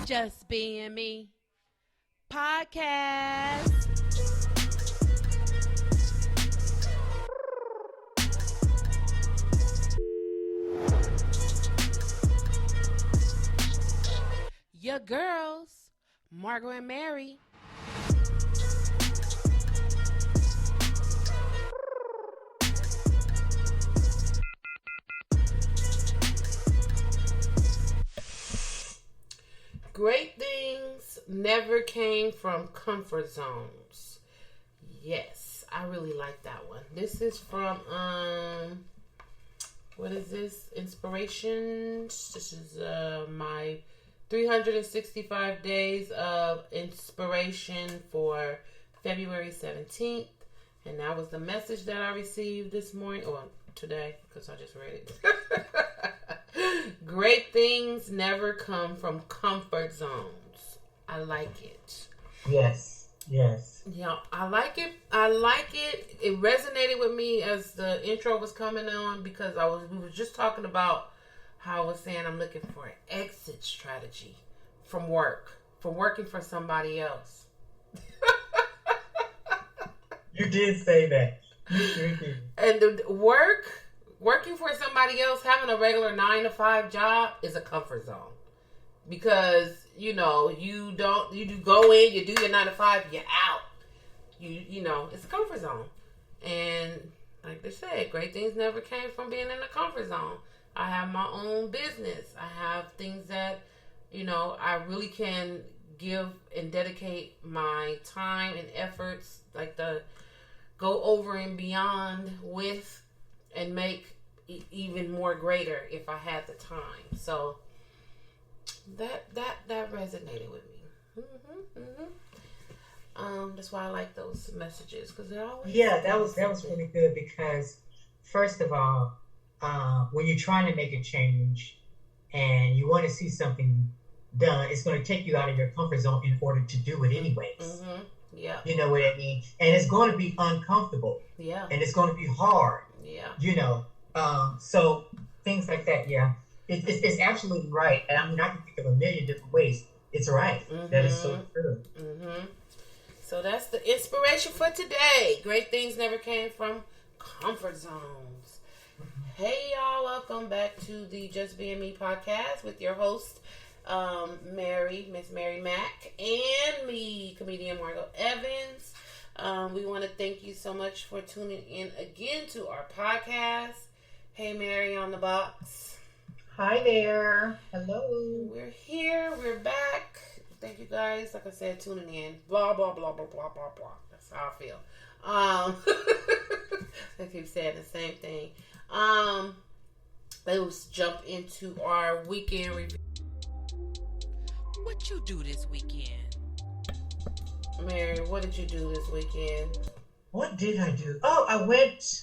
Just Being Me podcast. Your girls, Margot and Mary. Great things never came from comfort zones. Yes, I really like that one. This is from, what is this? Inspirations. This is my 365 days of inspiration for February 17th. And that was the message that I received this morning, or today, because I just read it. Great things never come from comfort zones. I like it. Yes. Yeah, I like it. It resonated with me as the intro was coming on because we were just talking about how I was saying I'm looking for an exit strategy from working for somebody else. You did say that. You sure did. And the working for somebody else, having a regular 9-to-5 job is a comfort zone. Because, you do go in, you do your 9-to-5, you're out. It's a comfort zone. And like they said, great things never came from being in a comfort zone. I have my own business. I have things that, I really can give and dedicate my time and efforts, like the go over and beyond with and make even more greater if I had the time. So that resonated with me. That's why I like those messages because they're always that was really good because first of all, when you're trying to make a change and you want to see something done, it's going to take you out of your comfort zone in order to do it anyways. Mm-hmm. Yeah. You know what I mean? And it's going to be uncomfortable. Yeah. And it's going to be hard. Yeah. So things like that, yeah. It's absolutely right. And I mean, I can think of a million different ways. It's right. Mm-hmm. That is so true. Mm-hmm. So that's the inspiration for today. Great things never came from comfort zones. Mm-hmm. Hey, y'all. Welcome back to the Just Being Me podcast with your host, Miss Mary Mack, and me, comedian Margot Evans. We want to thank you so much for tuning in again to our podcast. Hey, Mary on the box. Hi there. Hello. We're here. We're back. Thank you guys. Like I said, tuning in. Blah, blah, blah, blah, blah, blah, blah. That's how I feel. I keep saying the same thing. Let's jump into our weekend review. What you do this weekend? Mary, what did you do this weekend? What did I do? Oh, I went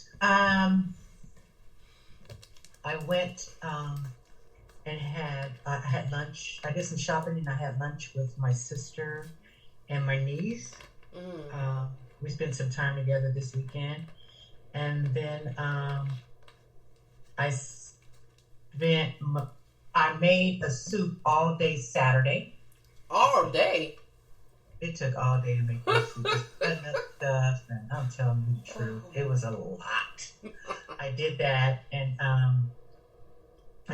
and had lunch. I did some shopping and I had lunch with my sister and my niece. We spent some time together this weekend. And then I made a soup all day Saturday. All day? It took all day to make this soup. Stuff, and I'm telling you the truth. It was a lot. I did that, and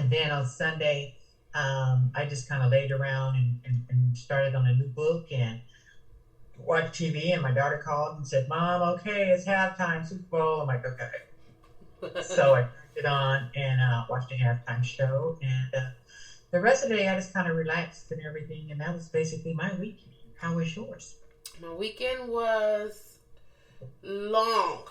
then on Sunday, I just kind of laid around and started on a new book and watched TV. And my daughter called and said, "Mom, okay, it's halftime, Super Bowl." I'm like, "Okay." So I turned it on and watched a halftime show, and the rest of the day I just kind of relaxed and everything, and that was basically my weekend. How was yours? My weekend was long.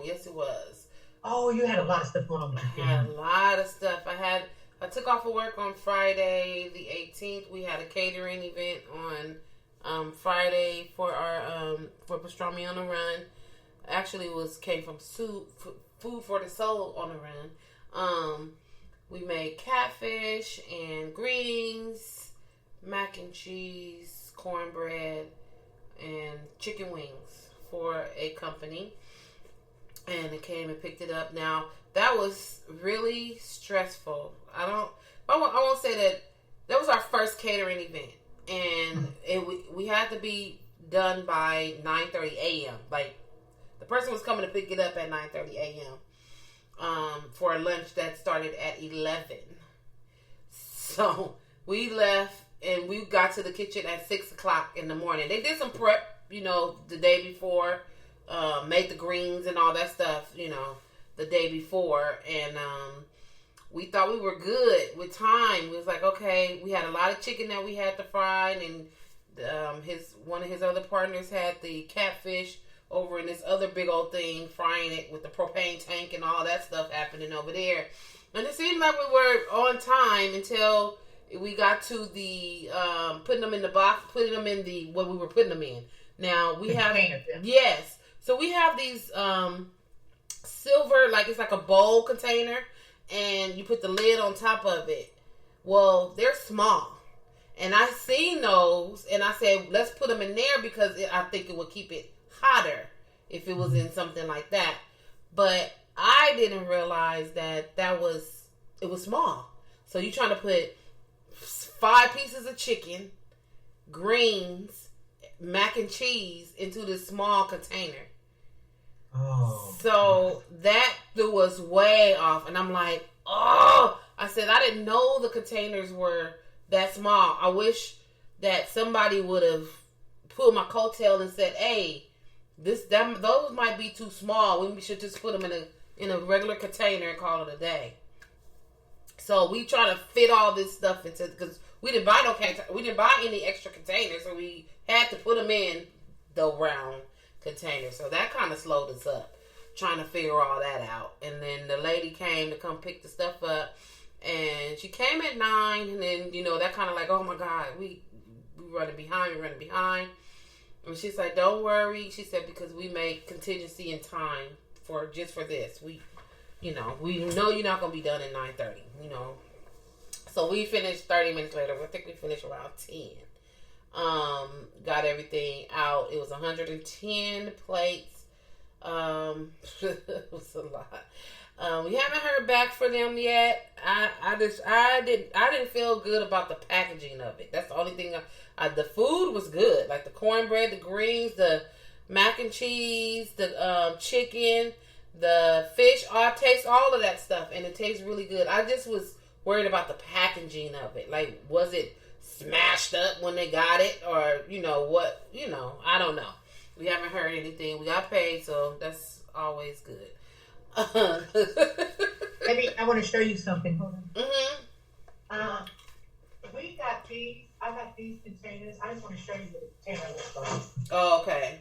Yes, it was. Oh, you had a lot of stuff going on with your family. I had a lot of stuff. I took off of work on Friday the 18th. We had a catering event on Friday for our for Pastrami on the Run. Actually, came from Food for the Soul on the Run. We made catfish and greens, mac and cheese, cornbread, and chicken wings for a company. And it came and picked it up. Now, that was really stressful. I won't say that was our first catering event, and we had to be done by 9:30 a.m. Like, the person was coming to pick it up at 9:30 a.m. For a lunch that started at 11. So we left and we got to the kitchen at 6 o'clock in the morning. They did some prep, the day before, made the greens and all that stuff, the day before, and we thought we were good with time. We was like, okay, we had a lot of chicken that we had to fry, and one of his other partners had the catfish over in this other big old thing, frying it with the propane tank and all that stuff happening over there. And it seemed like we were on time until we got to the putting them in the box, putting them in the what we were putting them in. Now we have yes, so we have these silver, like it's like a bowl container, and you put the lid on top of it. Well, they're small, and I seen those, and I said, let's put them in there because I think it would keep it hotter if it was in something like that. But I didn't realize that it was small. So you're trying to put 5 pieces of chicken, greens, mac and cheese into this small container. Oh. So that was way off, and I'm like, oh! I said, I didn't know the containers were that small. I wish that somebody would have pulled my coattail and said, hey, those might be too small. We should just put them in a regular container and call it a day. So we try to fit all this stuff into, because we didn't buy any extra containers, so we had to put them in the round container. So that kind of slowed us up, trying to figure all that out. And then the lady came to come pick the stuff up, and she came at 9, and then that kind of like, oh my God, we running behind. And she's like, don't worry. She said, because we made contingency in time for this. We know you're not going to be done at 9:30, So we finished 30 minutes later. I think we finished around 10. Got everything out. It was 110 plates. It was a lot. We haven't heard back from them yet. I didn't feel good about the packaging of it. That's the only thing. The food was good, like the cornbread, the greens, the mac and cheese, the chicken, the fish. I taste all of that stuff, and it tastes really good. I just was worried about the packaging of it. Like, was it smashed up when they got it, or what? I don't know. We haven't heard anything. We got paid, so that's always good. Maybe I want to show you something. Hold on. Mm-hmm. We got these. I got these containers. I just want to show you what the container looks like. Oh, okay.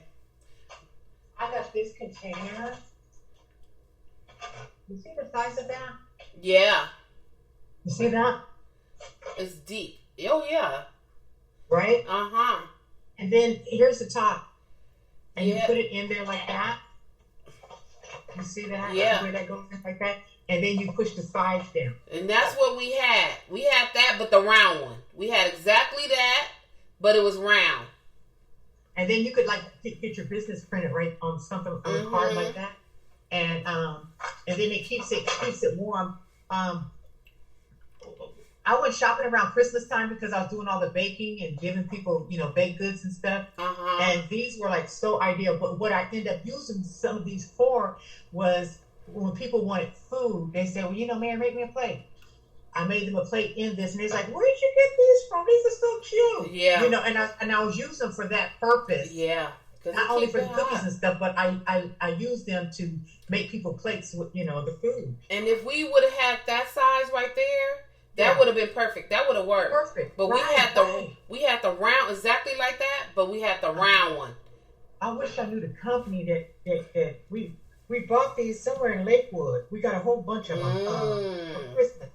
I got this container. You see the size of that? Yeah. You see that? It's deep. Oh, yeah. Right? Uh-huh. And then here's the top. And yeah. You put it in there like that. You see that? Yeah. The way that goes in like that. And then you push the sides down. And that's what we had. We had that, but the round one. We had exactly that, but it was round. And then you could get your business printed right on something on a card like that. And then it keeps it warm. I went shopping around Christmas time because I was doing all the baking and giving people, baked goods and stuff. Uh-huh. And these were so ideal. But what I ended up using some of these for was when people wanted food, they said, well, Mary, make me a plate. I made them a plate in this, and they're like, where did you get these from? These are so cute. Yeah. And I was using them for that purpose. Yeah. Not only for the cookies and stuff, but I use them to make people plates with, the food. And if we would have had that size right there, that would have been perfect. That would have worked. Perfect. But we had the round exactly like that, but we had the round one. I wish I knew the company that we bought these somewhere in Lakewood. We got a whole bunch of them for Christmas.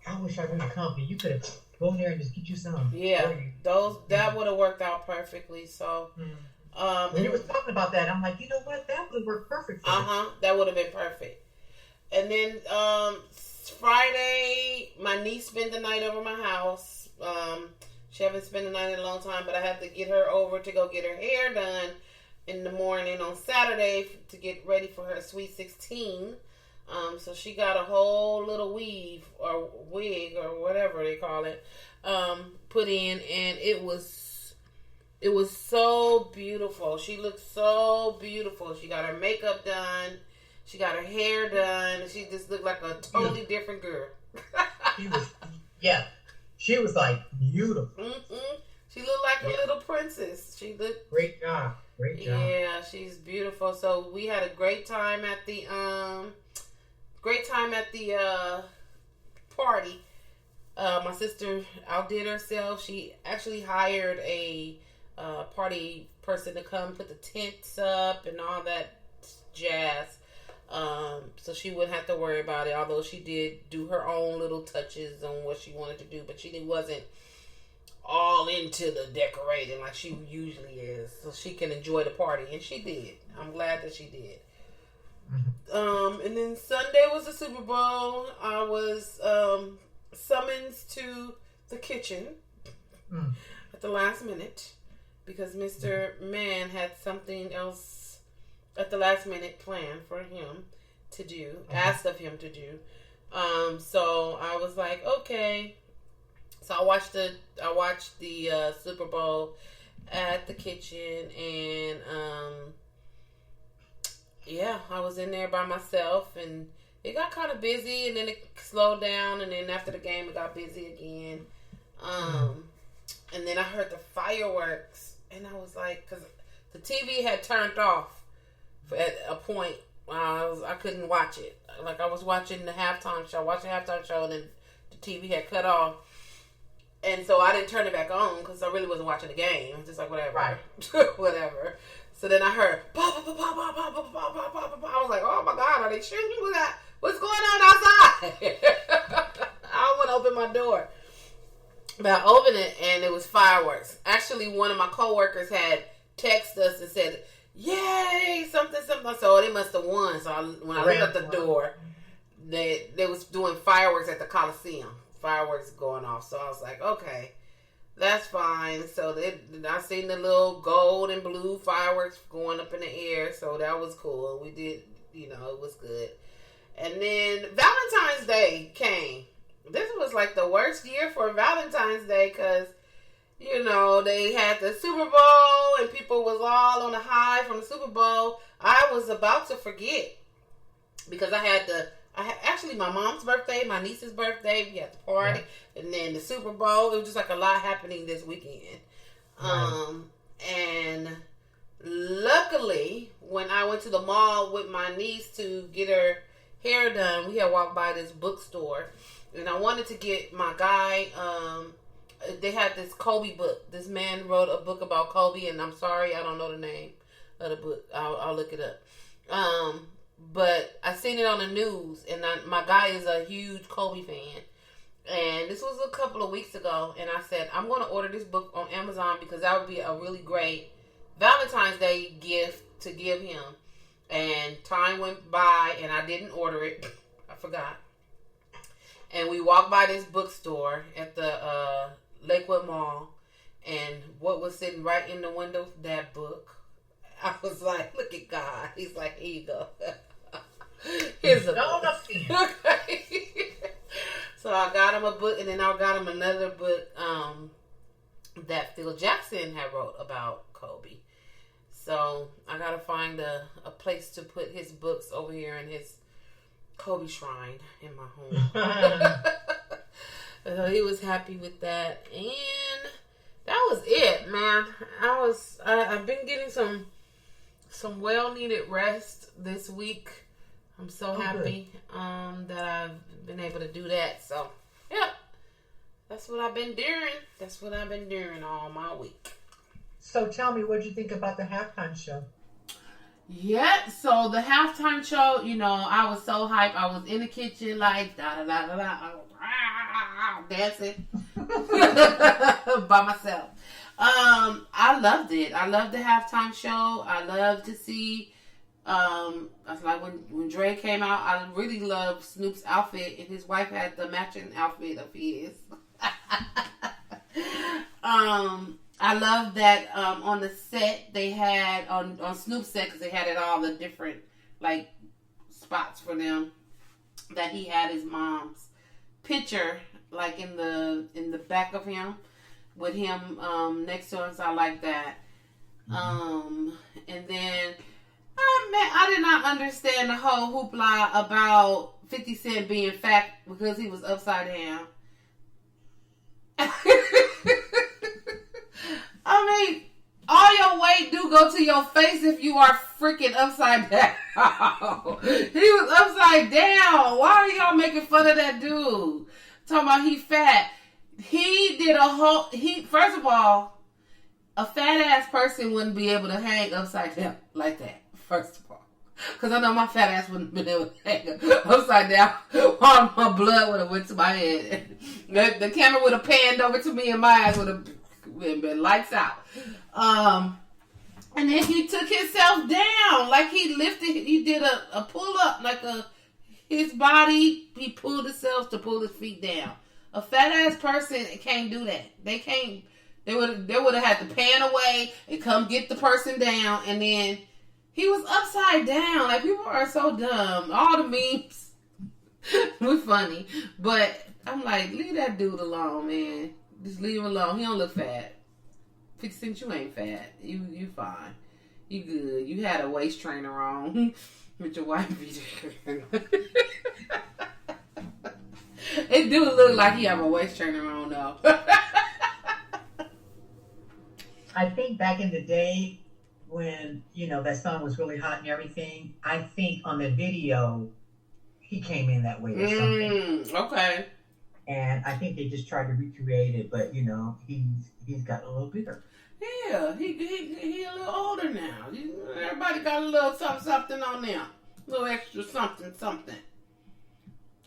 I wish I knew the company. You could have gone there and just get you some. Yeah, that would have worked out perfectly. So, when you was talking about that, I'm like, you know what? That would have worked perfect for me. That would have been perfect. And then Friday, my niece spent the night over my house. She haven't spent the night in a long time, but I had to get her over to go get her hair done in the morning on Saturday to get ready for her Sweet 16. So she got a whole little weave or wig or whatever they call it put in, and it was so beautiful. She looked so beautiful. She got her makeup done. She got her hair done. She just looked like a totally different girl. She was like beautiful. Mm-hmm. She looked like a little princess. She looked great job. Yeah, she's beautiful. So we had a great time at the party. My sister outdid herself. She actually hired a party person to come put the tents up and all that jazz. So she wouldn't have to worry about it, although she did do her own little touches on what she wanted to do, but she wasn't all into the decorating like she usually is, so she can enjoy the party, and she did. I'm glad that she did. And then Sunday was the Super Bowl. I was summoned to the kitchen at the last minute because Mr. Man had something else at the last minute planned for him to do, asked of him to do. So I was like, okay. So I watched the Super Bowl at the kitchen, and I was in there by myself, and it got kind of busy, and then it slowed down, and then after the game it got busy again. And then I heard the fireworks, and I was like, because the TV had turned off at a point. I couldn't watch it. Like, I was watching the halftime show, and then the TV had cut off. And so I didn't turn it back on because I really wasn't watching the game. I was just like, whatever. Right. Whatever. So then I heard, bah, bah, bah, bah, bah, bah, bah, bah, bah, bah, bah. I was like, oh my God, are they shooting? What's going on outside? I went to open my door. But I opened it, and it was fireworks. Actually, one of my coworkers had texted us and said, yay, something. So they must have won. So when I looked at the door, they was doing fireworks at the Coliseum. Fireworks going off. So I was like, okay, that's fine. So I seen the little gold and blue fireworks going up in the air. So that was cool. We did, it was good. And then Valentine's Day came. This was like the worst year for Valentine's Day because, they had the Super Bowl and people was all on the high from the Super Bowl. I was about to forget because I had actually my mom's birthday, my niece's birthday, we had the party, and then the Super Bowl. It was just like a lot happening this weekend. And luckily, when I went to the mall with my niece to get her hair done, we had walked by this bookstore, and I wanted to get my guy, they had this Kobe book. This man wrote a book about Kobe, and I'm sorry, I don't know the name of the book. I'll look it up. But I seen it on the news, and my guy is a huge Kobe fan. And this was a couple of weeks ago, and I said, I'm going to order this book on Amazon because that would be a really great Valentine's Day gift to give him. And time went by, and I didn't order it. I forgot. And we walked by this bookstore at the Lakewood Mall, and what was sitting right in the window? That book. I was like, look at God. He's like, here you go. Here's a book. Okay. So I got him a book, and then I got him another book that Phil Jackson had wrote about Kobe. So I got to find a place to put his books over here in his Kobe shrine in my home. So he was happy with that. And that was it, man. I've been getting some well-needed rest this week. I'm so happy that I've been able to do that. So, yeah, that's what I've been doing. That's what I've been doing all my week. So tell me, what did you think about the halftime show? Yeah, so the halftime show, I was so hyped. I was in the kitchen like, dancing by myself. I loved it. I loved the halftime show. I loved to see, I was like when Dre came out, I really loved Snoop's outfit, and his wife had the matching outfit of his. I love that on the set they had on Snoop's set, because they had it all the different like spots for them that he had his mom's picture like in the back of him with him next to him. So I like that. And then I did not understand the whole hoopla about 50 Cent being fat because he was upside down. I mean, all your weight do go to your face if you are freaking upside down. He was upside down. Why are y'all making fun of that dude? Talking about he fat. He did first of all, a fat ass person wouldn't be able to hang upside down like that. First of all. Because I know my fat ass wouldn't have been able to hang upside down. All my blood would have went to my head. The camera would have panned over to me and my eyes would have been lights out. And then he took himself down. Like he did a pull up, like his body, he pulled himself to pull his feet down. A fat ass person can't do that. They can't, they would have had to pan away and come get the person down, and then he was upside down. Like, people are so dumb. All the memes were funny. But I'm like, leave that dude alone, man. Just leave him alone. He don't look fat. 50 Cent, you ain't fat. You fine. You good. You had a waist trainer on with your wife. It do look like he have a waist trainer on, though. I think back in the day, when, that song was really hot and everything, I think on the video, he came in that way or something. Okay. And I think they just tried to recreate it, but, he's got a little bigger. Yeah, he a little older now. Everybody got a little something on them. A little extra something.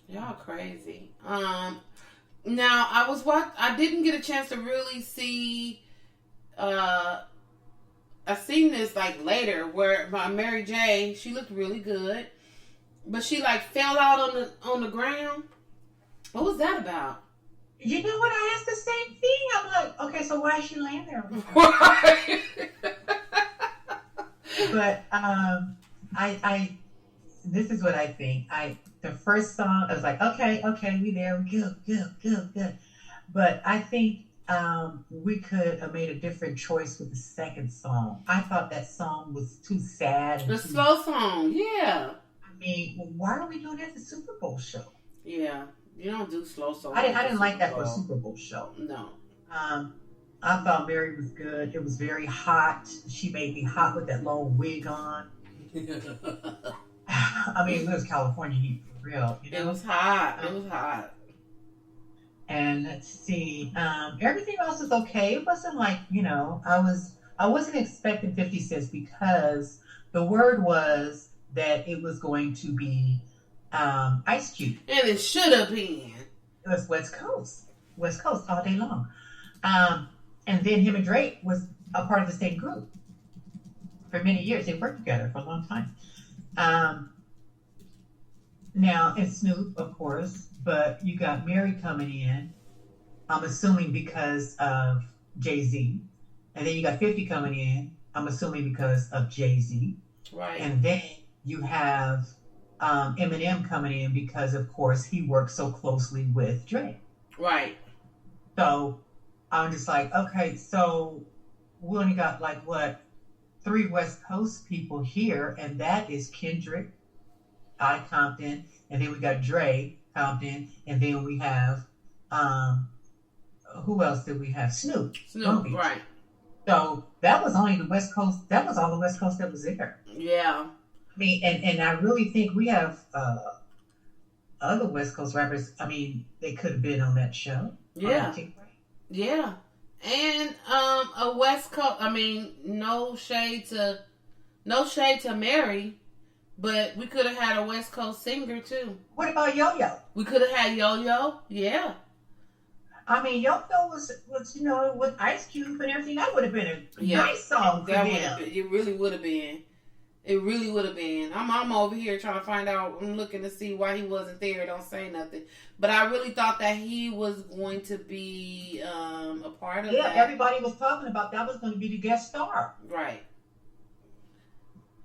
Y'all crazy. Now, I didn't get a chance to really see, I seen this like later where Mary J, she looked really good, but she like fell out on the ground. What was that about? You know what? I asked the same thing. I'm like, okay, so why is she laying there? But I this is what I think. The first song, I was like, okay, we there, we good. But I think we could have made a different choice with the second song. I thought that song was too sad. The slow song, yeah. I mean, why are we doing that at the Super Bowl show? Yeah, you don't do slow songs. I didn't like that for a Super Bowl show. No. I thought Mary was good. It was very hot. She made me hot with that long wig on. I mean, it was California heat for real. It was hot. It was hot. And let's see, everything else was okay. It wasn't like, I wasn't expecting 50 cents because the word was that it was going to be Ice Cube. And it should have been. It was West Coast all day long. And then him and Drake was a part of the same group for many years. They worked together for a long time. Now, and Snoop, of course, but you got Mary coming in, I'm assuming because of Jay-Z. And then you got 50 coming in, I'm assuming because of Jay-Z. Right. And then you have Eminem coming in because, of course, he works so closely with Drake. Right. So I'm just like, okay, so we only got 3 West Coast people here, and that is Kendrick, Compton, and then we got Dre, Compton, and then we have, who else did we have? Snoop, right. So that was only the West Coast, that was all the West Coast that was there. Yeah. I mean, and I really think we have other West Coast rappers, I mean, they could have been on that show. Yeah. Yeah. And a West Coast, I mean, no shade to Mary, but we could have had a West Coast singer too. What about Yo-Yo? We could have had Yo-Yo, yeah. I mean, Yo-Yo was with Ice Cube and everything. That would have been a nice song for them. It really would have been. It really would have been. I'm over here trying to find out. I'm looking to see why he wasn't there. Don't say nothing. But I really thought that he was going to be a part of that. Yeah, everybody was talking about that was going to be the guest star. Right.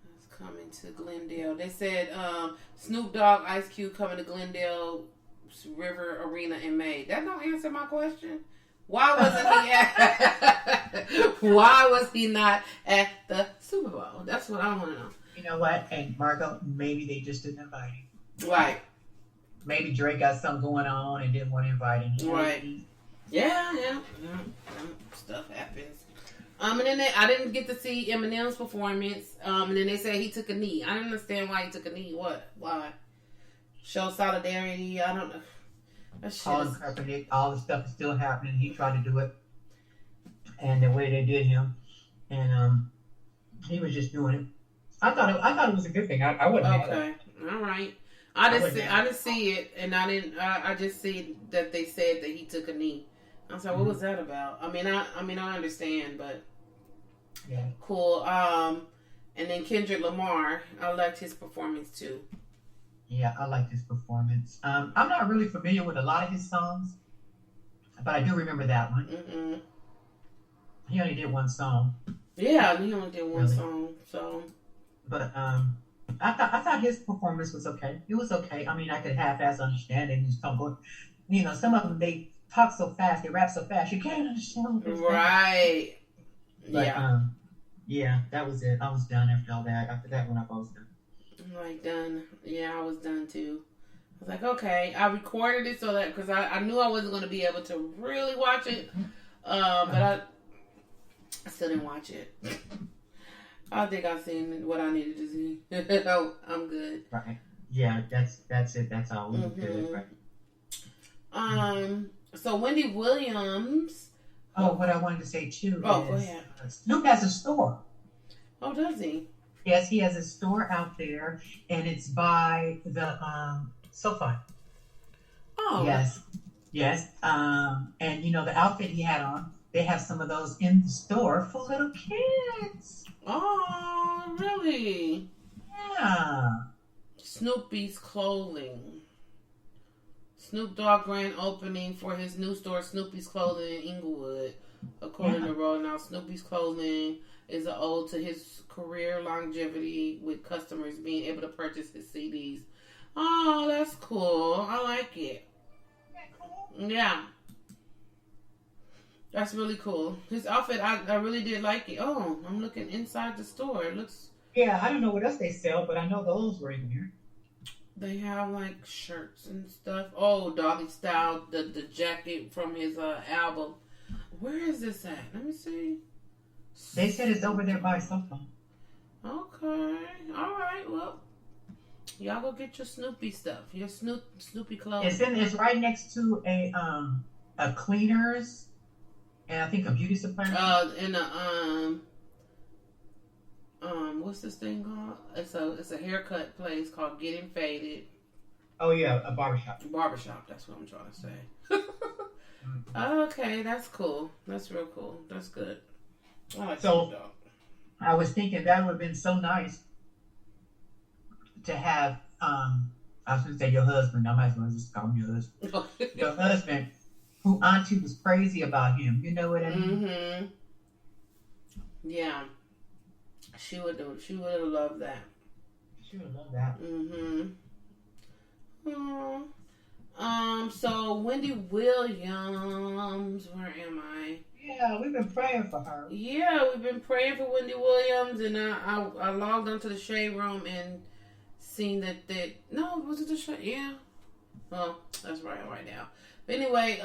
That's coming to Glendale. They said Snoop Dogg, Ice Cube coming to Glendale River Arena in May. That don't answer my question. Why wasn't he at? Why was he not at the Super Bowl? That's what I want to know. You know what? And Margot, maybe they just didn't invite him. Right. Maybe Drake got something going on and didn't want to invite him. Right. Yeah. Stuff happens. And then I didn't get to see Eminem's performance. And then they said he took a knee. I didn't understand why he took a knee. What? Why? Show solidarity. I don't know. Colin Kaepernick, all the stuff is still happening. He tried to do it, and the way they did him, and he was just doing it. I thought it was a good thing. I wasn't mad at it. All right. I didn't see it, and I just see that they said that he took a knee. I was like, what was that about? I mean, I understand, but yeah, cool. And then Kendrick Lamar, I liked his performance too. Yeah, I liked his performance. I'm not really familiar with a lot of his songs, but I do remember that one. Mm-hmm. He only did one song. Yeah, he only did one song. So, but I thought his performance was okay. It was okay. I mean, I could half-ass understand it. You know, some of them they talk so fast, they rap so fast, you can't understand. Right. But, yeah, that was it. I was done after all that. After that one, I was done. Like done. Yeah, I was done too. I was like, okay. I recorded it so that because I knew I wasn't going to be able to really watch it, but I still didn't watch it. I think I've seen what I needed to see. Oh, I'm good. Right. Yeah, that's it. That's all. We good. Right. So Wendy Williams. Oh, what I wanted to say too. Oh, go ahead. Snoop has a store. Oh, does he? Yes, he has a store out there, and it's by the SoFi. Oh. Yes. And you know the outfit he had on, they have some of those in the store for little kids. Oh, really? Yeah. Snoopy's clothing. Snoop Dogg grand opening for his new store, Snoopy's Clothing in Inglewood. According to Rolling Out, Snoopy's Clothing is an ode to his career longevity, with customers being able to purchase his CDs. Oh, that's cool. I like it. Yeah. That's really cool. His outfit, I really did like it. Oh, I'm looking inside the store. It looks... Yeah, I don't know what else they sell, but I know those were in here. They have, like, shirts and stuff. Oh, Doggy Style, the jacket from his album. Where is this at? Let me see. They said it's over there by something. Okay. All right. Well, y'all go get your Snoopy stuff. Your Snoopy clothes. It's right next to a cleaners and I think a beauty supply. And what's this thing called? It's a haircut place called Getting Faded. Oh yeah, a barbershop. Barbershop. That's what I'm trying to say. Okay, that's cool. That's real cool. That's good. So, I was thinking that would have been so nice to have, I was going to say your husband, I might as well just call him your husband. Your husband, who Auntie was crazy about him. You know what I mean? Mm-hmm. Yeah. She would have loved that. She would have loved that. Mm-hmm. So Wendy Williams, where am I? Yeah, we've been praying for her. Yeah, we've been praying for Wendy Williams, and I logged onto the Shade Room and seen that no, was it the Shade? Yeah. Well, that's right now. But anyway,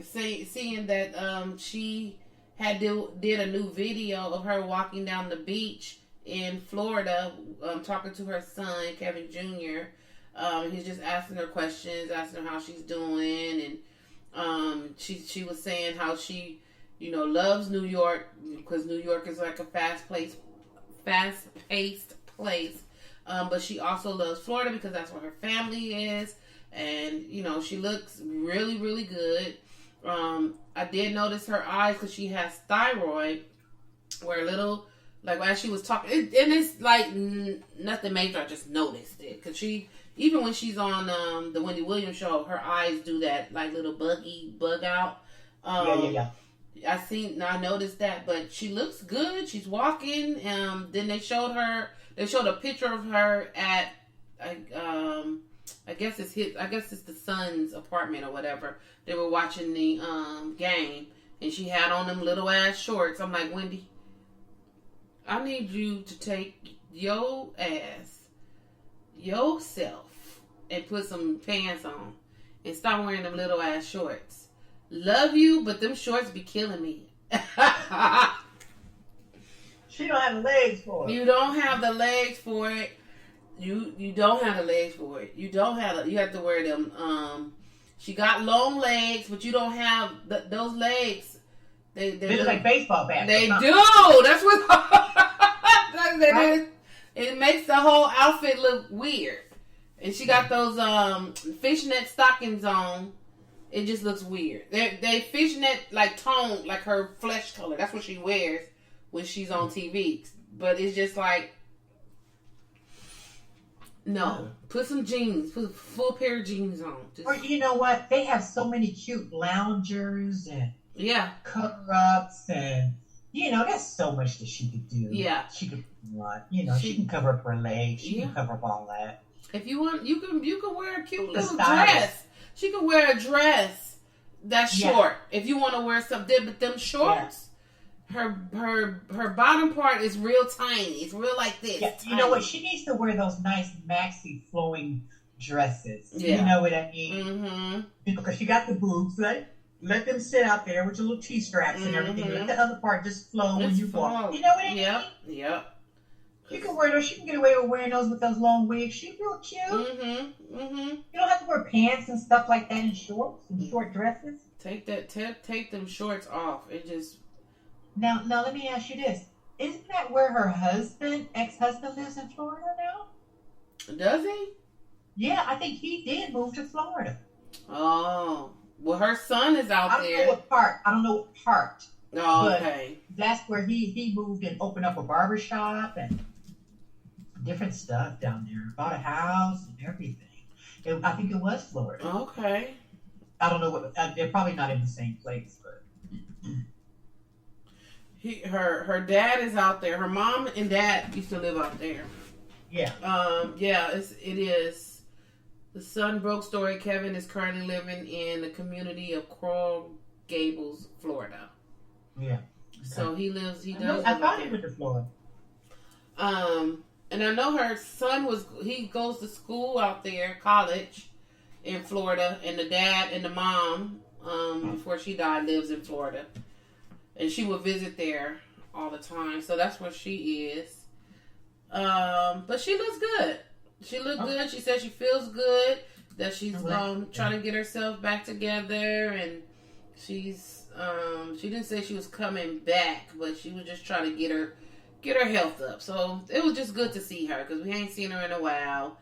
seeing that she did a new video of her walking down the beach in Florida, talking to her son Kevin Jr. He's just asking her questions, asking her how she's doing, and she was saying how she, loves New York because New York is like a fast-paced place. But she also loves Florida because that's where her family is, and she looks really, really good. I did notice her eyes because she has thyroid, where a little, like as she was talking, and it's like nothing major. I just noticed it because even when she's on the Wendy Williams show, her eyes do that like little bug out. Yeah. I noticed that, but she looks good. She's walking. Then they showed her They showed a picture of her at, I guess it's the son's apartment or whatever. They were watching the game, and she had on them little ass shorts. I'm like, Wendy, I need you to take your ass, yourself, and put some pants on, and stop wearing them little ass shorts. Love you, but them shorts be killing me. She don't have the legs for it. You don't have the legs for it. You don't have the legs for it. You don't have it. You have to wear them. She got long legs, but you don't have those legs. They look like baseball bats. They do. That's what. Right? It makes the whole outfit look weird. And she got those fishnet stockings on. It just looks weird. They fishnet like tone, like her flesh color. That's what she wears when she's on TV. But it's just like, no. Put some jeans. Put a full pair of jeans on. Or you know what? They have so many cute loungers and cover-ups and, there's so much that she could do. Yeah. She could, she can cover up her legs. She can cover up all that. If you want, you can wear a cute little dress. She can wear a dress that's short. If you want to wear something, but them shorts, her bottom part is real tiny. It's real like this. Yeah. You know what? She needs to wear those nice maxi flowing dresses. Yeah. You know what I mean? Mm-hmm. Because she got the boobs. Let them sit out there with your little T-straps and everything. Let the other part just flow when you walk. You know what I mean? Yep. You can wear those. She can get away with wearing those with those long wigs. She's real cute. Mm-hmm. Mm-hmm. You don't have to wear pants and stuff like that and shorts and short dresses. Take them shorts off. It just. Now let me ask you this: isn't that where her ex-husband lives in Florida now? Does he? Yeah, I think he did move to Florida. Oh, well, her son is out there. I don't know what part. Oh, okay. That's where he moved and opened up a barbershop and different stuff down there. Bought a house and everything. I think it was Florida. Okay. I don't know what. They're probably not in the same place, but. Her dad is out there. Her mom and dad used to live out there. Yeah. It is. The son broke story. Kevin is currently living in the community of Coral Gables, Florida. Yeah. So he does. I thought he went to Florida. And I know her son he goes to school out there, college in Florida, and the dad and the mom, before she died, lives in Florida. And she would visit there all the time. So that's where she is. But she looks good. She looked good. She said she feels good. That she's trying to get herself back together. And she's she didn't say she was coming back, but she was just trying to get her health up. So it was just good to see her because we ain't seen her in a while.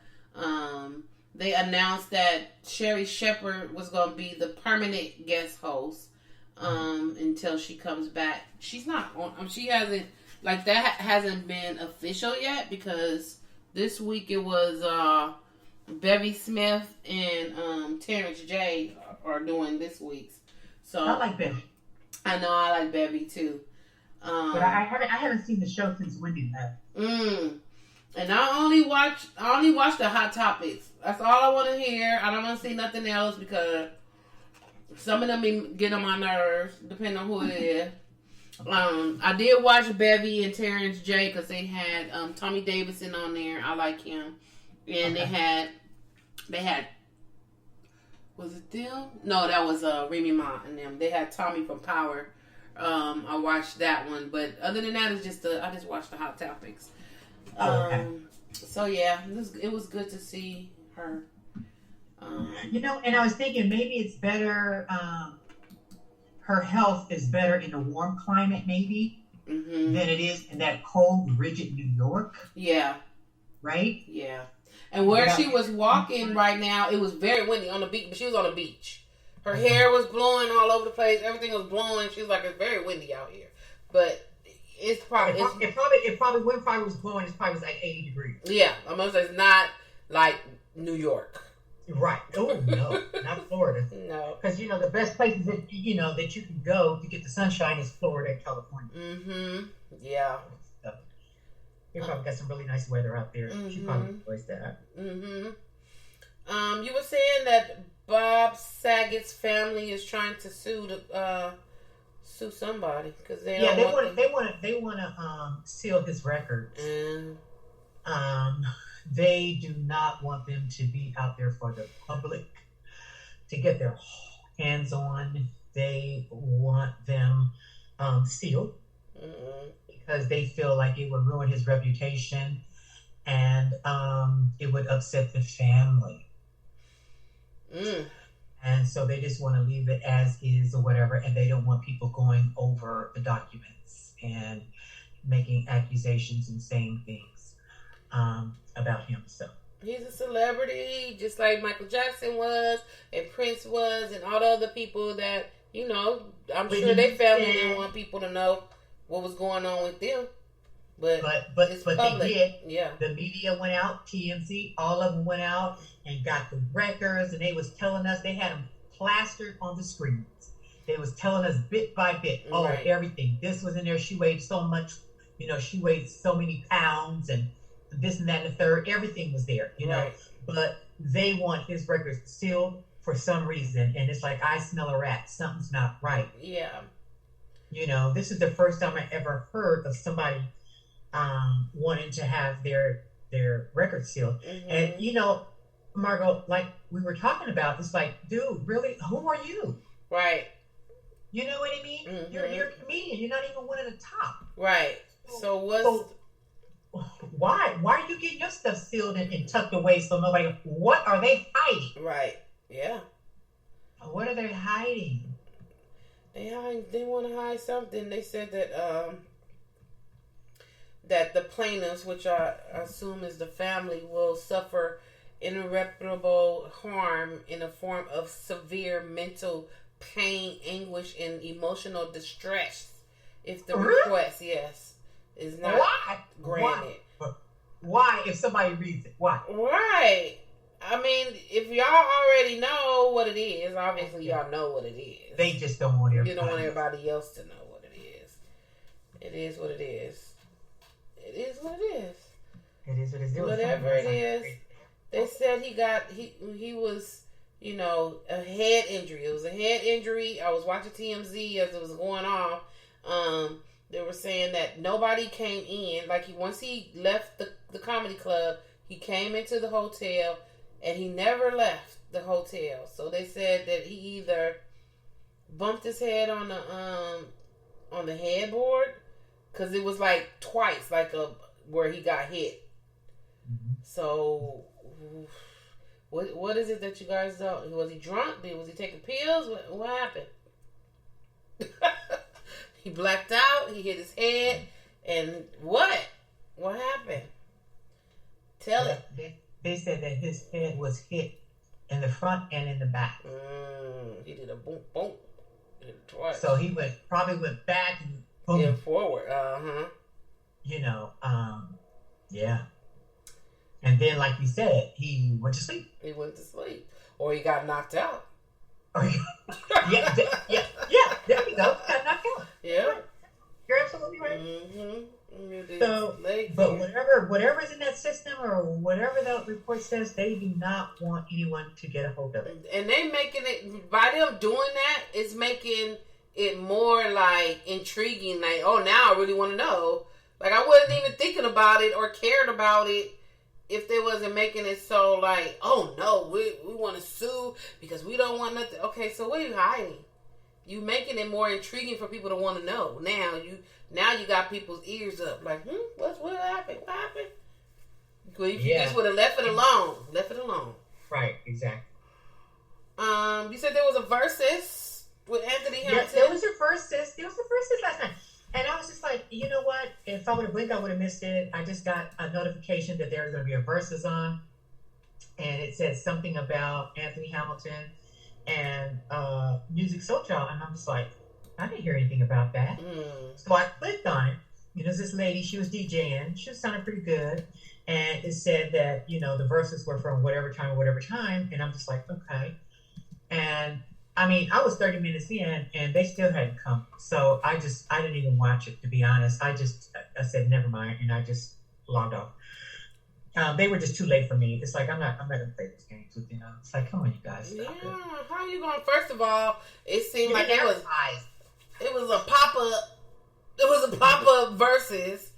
They announced that Sherry Shepherd was going to be the permanent guest host. Until she comes back. She's not on. She hasn't hasn't been official yet because this week it was Bevy Smith and Terrence J are doing this week's. So I like Bevy. I know I like Bevy too. But I haven't seen the show since Wendy left. And I only watch the Hot Topics. That's all I want to hear. I don't want to see nothing else because some of them get on my nerves, depending on who it is. I did watch Bevy and Terrence J because they had Tommy Davidson on there. I like him. And they had was it them? No, that was Remy Ma and them. They had Tommy from Power. I watched that one, but other than that, it's just I just watched the Hot Topics. So yeah, it was good to see her. And I was thinking maybe it's better. Her health is better in a warm climate, maybe, than it is in that cold, rigid New York. Yeah. Right? Yeah. And where she was walking right now, it was very windy on the beach, but she was on the beach. Her hair was blowing all over the place. Everything was blowing. She was like, it's very windy out here. But it's probably... When fire was blowing, it probably was like 80 degrees. Yeah. Almost it's not like New York. Right. Oh, no. Not Florida. No. Because, the best places that you can go to get the sunshine is Florida and California. Mm-hmm. Yeah. They probably got some really nice weather out there. She probably enjoys that. You were saying that Bob Saget's family is trying to sue somebody because they want to seal his records. They do not want them to be out there for the public to get their hands on. They want them sealed because they feel like it would ruin his reputation and it would upset the family. And so they just want to leave it as is or whatever, and they don't want people going over the documents and making accusations and saying things about him. So he's a celebrity, just like Michael Jackson was, and Prince was, and all the other people that, you know, I'm sure their family didn't want people to know what was going on with them. But they did. Yeah. The media went out, TMZ, all of them went out and got the records, and they was telling us, they had them plastered on the screens. They was telling us bit by bit, everything. This was in there. She weighed so much, you know, she weighed so many pounds, and this and that and the third. Everything was there, you know. But they want his records sealed for some reason, and it's like, I smell a rat. Something's not right. Yeah. You know, this is the first time I ever heard of somebody wanting to have their record sealed. And you know, Margot, like we were talking about, it's like, dude, really, who are you? Right. You know what I mean? You're a comedian. You're not even one of the top. Right. So why are you getting your stuff sealed and tucked away so nobody? What are they hiding? Right. Yeah. What are they hiding? They want to hide something. They said that that the plaintiffs, which I assume is the family, will suffer irreparable harm in the form of severe mental pain, anguish, and emotional distress if the request, is not granted. Why? If somebody reads it, why? Right. I mean, if y'all already know what it is, obviously y'all know what it is. They just don't want everybody. You don't want everybody else to know what it is. It is what it is. It is what it is. It is what it is. Whatever it is. They said he was, you know, a head injury. It was a head injury. I was watching TMZ as it was going on. They were saying that nobody came in. Like, once he left the comedy club, he came into the hotel and he never left the hotel. So they said that he either bumped his head on the headboard, because it was like twice, like where he got hit. So what is it that you guys don't? Was he drunk? Was he taking pills? What happened? He blacked out. He hit his head, and what happened? Tell it. They said that his head was hit in the front and in the back. He did a boom, boom. He did it twice. So he probably went back and boom. Yeah, forward. You know, yeah. And then, like you said, he went to sleep. He went to sleep. Or he got knocked out. yeah. There you go. Got knocked out. Yeah. Right. You're absolutely right. So, but whatever's in that system or whatever that report says, they do not want anyone to get a hold of it. And they making it, by them doing that, it's making it more like intriguing. Like, oh, now I really want to know. Like, I wasn't even thinking about it or cared about it if they wasn't making it so like, oh no, we want to sue because we don't want nothing. Okay, so what are you hiding? You making it more intriguing for people to want to know. Now you got people's ears up. Like, what happened? What happened? If you just would have left it alone. Right, exactly. You said there was a versus with Anthony Hamilton. Yeah, there was a versus last night. And I was just like, you know what? If I would have blinked, I would have missed it. I just got a notification that there was going to be a versus on. And it said something about Anthony Hamilton and Music Soul. And I'm just like, I didn't hear anything about that. So I clicked on it. You know, this lady, she was DJing. She was sounding pretty good. And it said that, you know, the verses were from whatever time. And I'm just like, okay. And I mean, I was 30 minutes in and they still hadn't come. So I didn't even watch it, to be honest. I said, never mind. And I just logged off. They were just too late for me. It's like I'm not gonna play those games with them. It's like, come on, you guys. Stop it. How you going? First of all, it seemed like it was a pop up. It was a pop up versus,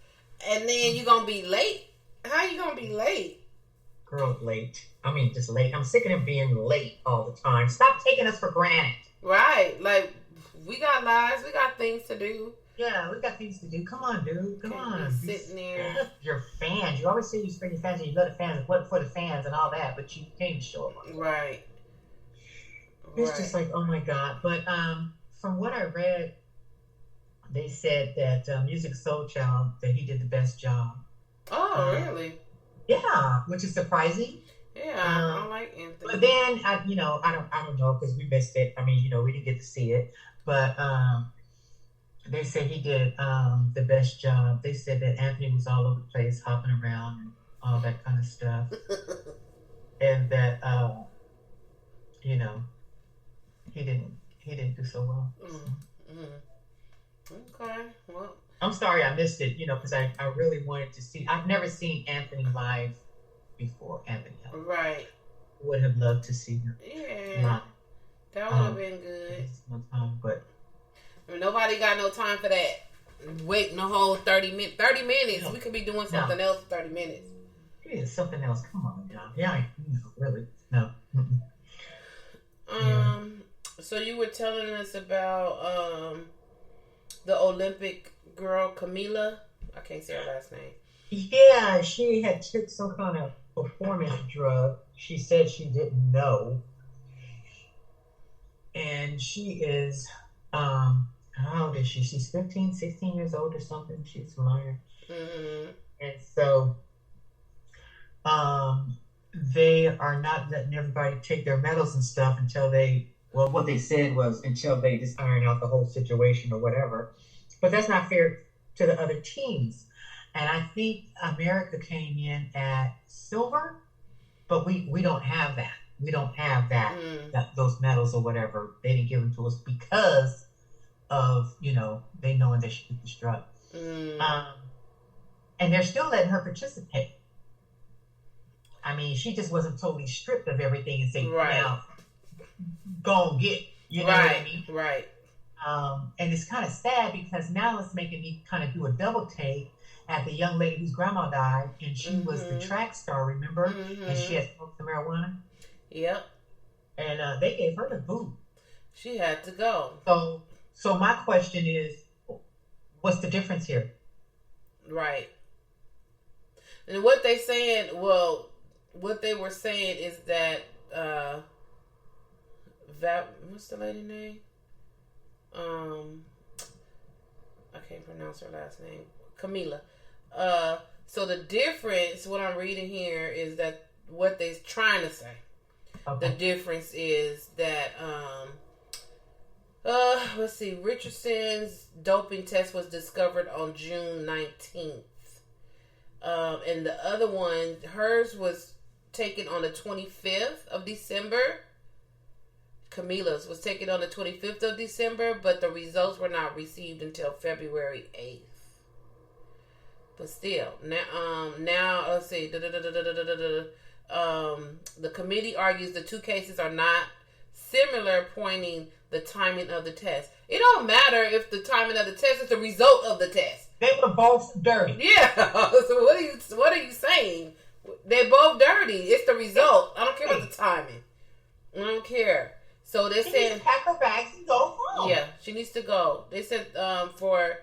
and then you gonna be late. How you gonna be late? Girl, late. I mean, just late. I'm sick of them being late all the time. Stop taking us for granted. Right, like we got lives, we got things to do. Yeah, we got things to do. Come on, dude. Come on. Sitting there. Your fans. You always say you spread your fans and you love the fans and for the fans and all that, but you can't show up. Right. It's just like, oh my God. But from what I read, they said that Music Soul Child, that he did the best job. Oh, really? Yeah, which is surprising. Yeah, I like Anthony. But then, I don't know because we missed it. I mean, we didn't get to see it, but they said he did the best job. They said that Anthony was all over the place, hopping around and all that kind of stuff, and that he didn't do so well. Okay, well, I'm sorry I missed it. Because I really wanted to see. I've never seen Anthony live before. Anthony, right? Would have loved to see him. Yeah, live. That would have been good. But. Nobody got no time for that. Waiting a whole 30 minutes. 30 minutes. No. We could be doing something else in 30 minutes. Yeah, something else. Come on, y'all. Yeah, really. No. So you were telling us about the Olympic girl, Camila. I can't say her last name. Yeah, she had took some kind of performance drug. She said she didn't know. And she is... how old is she? She's 15, 16 years old or something. She's minor. Mm-hmm. And so they are not letting everybody take their medals and stuff until what they said was until they just iron out the whole situation or whatever. But that's not fair to the other teams. And I think America came in at silver, but we don't have that. We don't have that those medals or whatever. They didn't give them to us because of, they knowing that she took this drug. And they're still letting her participate. I mean, she just wasn't totally stripped of everything and say, now, go and get, what I mean? Right. And it's kind of sad because now it's making me kind of do a double take at the young lady whose grandma died, and she was the track star, remember? And she had smoked the marijuana. Yep. And they gave her the boot. She had to go. So my question is, what's the difference here? Right. And what they were saying is that what's the lady name? I can't pronounce her last name. Camila. So the difference, what I'm reading here, is that what they're trying to say. Okay. The difference is that let's see, Richardson's doping test was discovered on June 19th. And the other one, hers was taken on the 25th of December. Camila's was taken on the 25th of December, but the results were not received until February 8th. But still, now let's see. The committee argues the two cases are not similar, pointing the timing of the test. It don't matter if the timing of the test is the result of the test. They were both dirty. Yeah. So what are you saying? They're both dirty. It's the result. I don't care about the timing. I don't care. So they're saying needs to pack her bags and go home. Yeah, she needs to go. They said for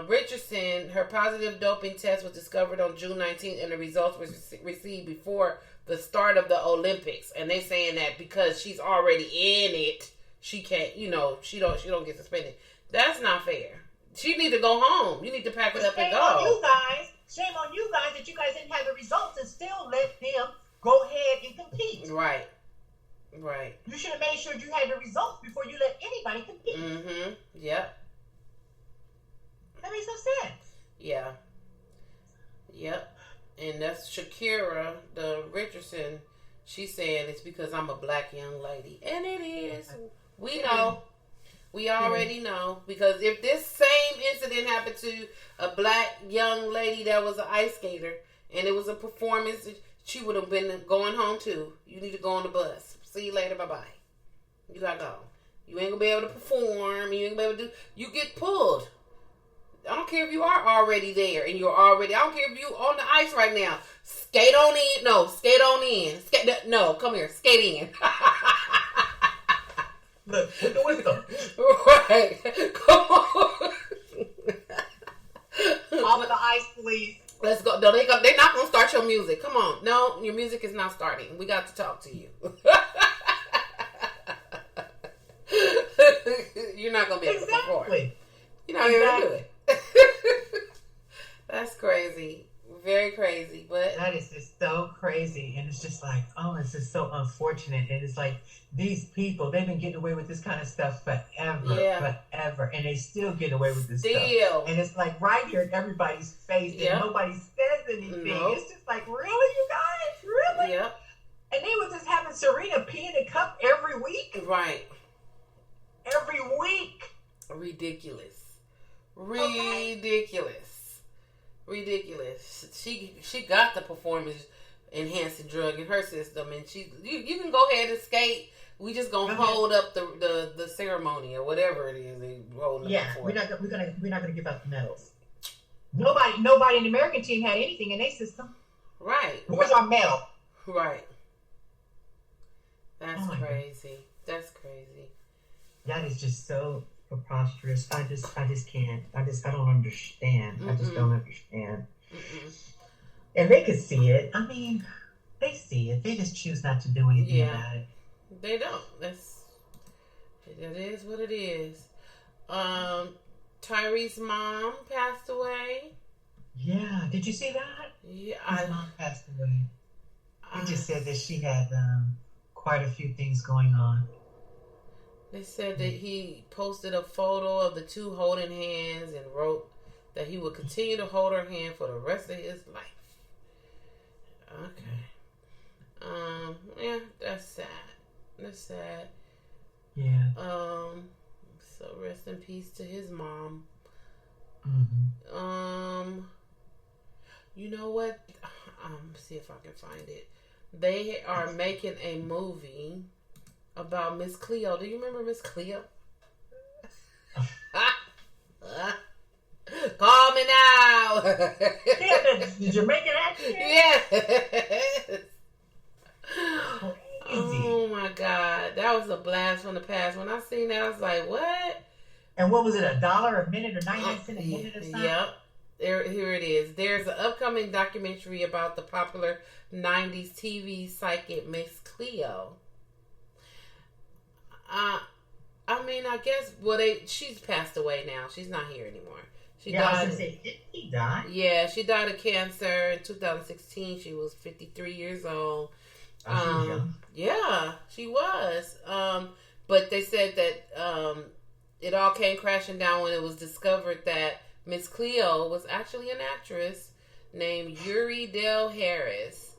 Richardson, her positive doping test was discovered on June 19th, and the results were received before the start of the Olympics. And they saying that because she's already in it, she can't. She don't get suspended. That's not fair. She need to go home. You need to pack it up and go. Shame on you guys that you guys didn't have the results and still let them go ahead and compete. Right. You should have made sure you had the results before you let anybody compete. Mm-hmm. Yep. That makes no sense. Yeah. Yep. And that's Shakira, the Richardson. She's saying it's because I'm a black young lady. And it is. We know. We already know, because if this same incident happened to a black young lady that was an ice skater and it was a performance, she would have been going home too. You need to go on the bus. See you later. Bye-bye. You gotta go. You ain't gonna be able to perform. You ain't gonna be able to do. You get pulled. I don't care if you are already there and you're already. I don't care if you on the ice right now. Skate on in. No, skate on in. No, come here. Skate in. Look, with the wisdom. Right. Come on. Off the ice, please. Let's go. No, they're not gonna start your music. Come on. No, your music is not starting. We got to talk to you. You're not gonna be able to perform. You're not able to do it. That's crazy. Very crazy. But that is just so crazy. And it's just like, oh, it's just so unfortunate. And it's like, these people, they've been getting away with this kind of stuff forever. And they still get away with this stuff. And it's like right here in everybody's face. And nobody says anything. Nope. It's just like, really, you guys? Really? Yep. And they were just having Serena pee in a cup every week? Right. Every week. Ridiculous. Ridiculous. She got the performance enhancing drug in her system, and you can go ahead and skate. We just gonna hold up the ceremony or whatever it is they holding up for. we're not gonna give out the medals. Nobody in the American team had anything in their system. Right. Where's our medal? Right. That's crazy. That's crazy. That is just so preposterous. I just can't. I don't understand. I just don't understand. And they could see it. I mean, they see it. They just choose not to do anything about it. They don't. It is what it is. Tyrese's mom passed away. Yeah. Did you see that? Yeah. His mom passed away. He just said that she had quite a few things going on. They said that he posted a photo of the two holding hands and wrote that he would continue to hold her hand for the rest of his life. Okay. Yeah, that's sad. That's sad. Yeah. So rest in peace to his mom. You know what? See if I can find it. They are making a movie about Miss Cleo. Do you remember Miss Cleo? Call me now. The Jamaican accent? Yes. Oh my God. That was a blast from the past. When I seen that, I was like, what? And what was it, $1 a minute or 99 cents a minute or something? Yep. Here it is. There's an upcoming documentary about the popular 90s TV psychic Miss Cleo. I mean, I guess, she's passed away now. She's not here anymore. She died. I was going to say, did she die? Yeah, she died of cancer in 2016. She was 53 years old. Yeah, she was. But they said that it all came crashing down when it was discovered that Miss Cleo was actually an actress named Yuri Del Harris.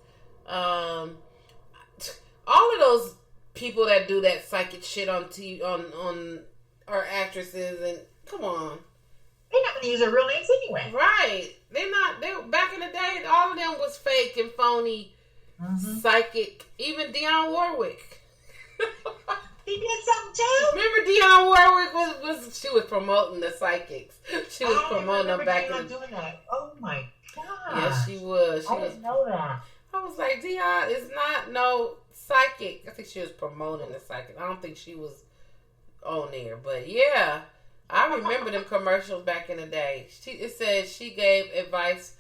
All of those people that do that psychic shit on TV, on are actresses, and come on, they're not gonna use their real names anyway. Right? They're not. They back in the day, all of them was fake and phony, psychic. Even Dionne Warwick. He did something too. Remember Dionne Warwick was she was promoting the psychics. She was promoting them back in. Doing that. Oh my God. Yes, she was. I didn't know that. I was like, Dionne is not no psychic. I think she was promoting the psychic. I don't think she was on there, but yeah, I remember them commercials back in the day. It said she gave advice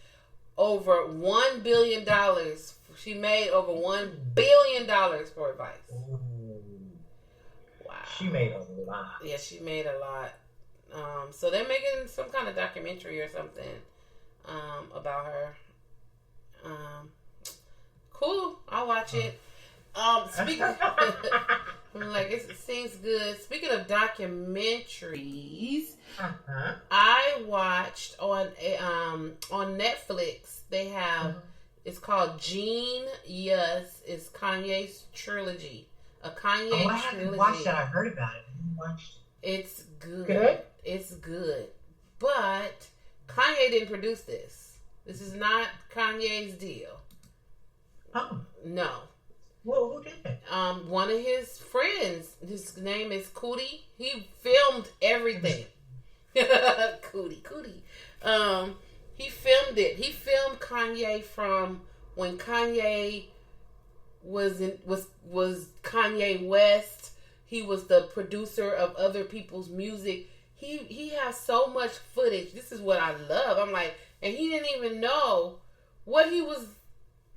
over $1 billion. She made over $1 billion for advice. Ooh. Wow. She made a lot. Yeah, she made a lot. So they're making some kind of documentary or something about her. Cool. I'll watch it. Speaking like it seems good. Speaking of documentaries, I watched on Netflix. They have it's called Genius. It's Kanye's trilogy. A Kanye trilogy. I haven't watched that. I heard about it. I haven't watched it. It's good. Good? It's good. But Kanye didn't produce this. This is not Kanye's deal. Oh. No. Well, who did it? One of his friends. His name is Cootie. He filmed everything. Cootie. He filmed it. He filmed Kanye from when Kanye was Kanye West. He was the producer of other people's music. He has so much footage. This is what I love. I'm like, and he didn't even know what he was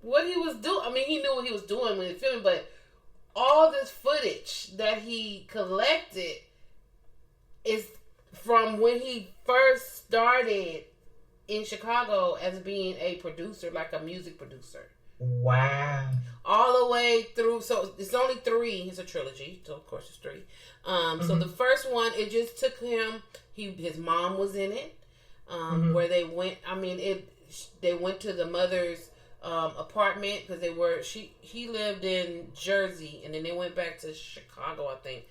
doing. I mean, he knew what he was doing when he was filming, but all this footage that he collected is from when he first started in Chicago as being a producer, like a music producer. Wow. All the way through. So it's only 3. It's a trilogy, so of course it's 3. So the first one, it just took him. His mom was in it. Where they went. I mean, they went to the mother's apartment because he lived in Jersey, and then they went back to Chicago, I think,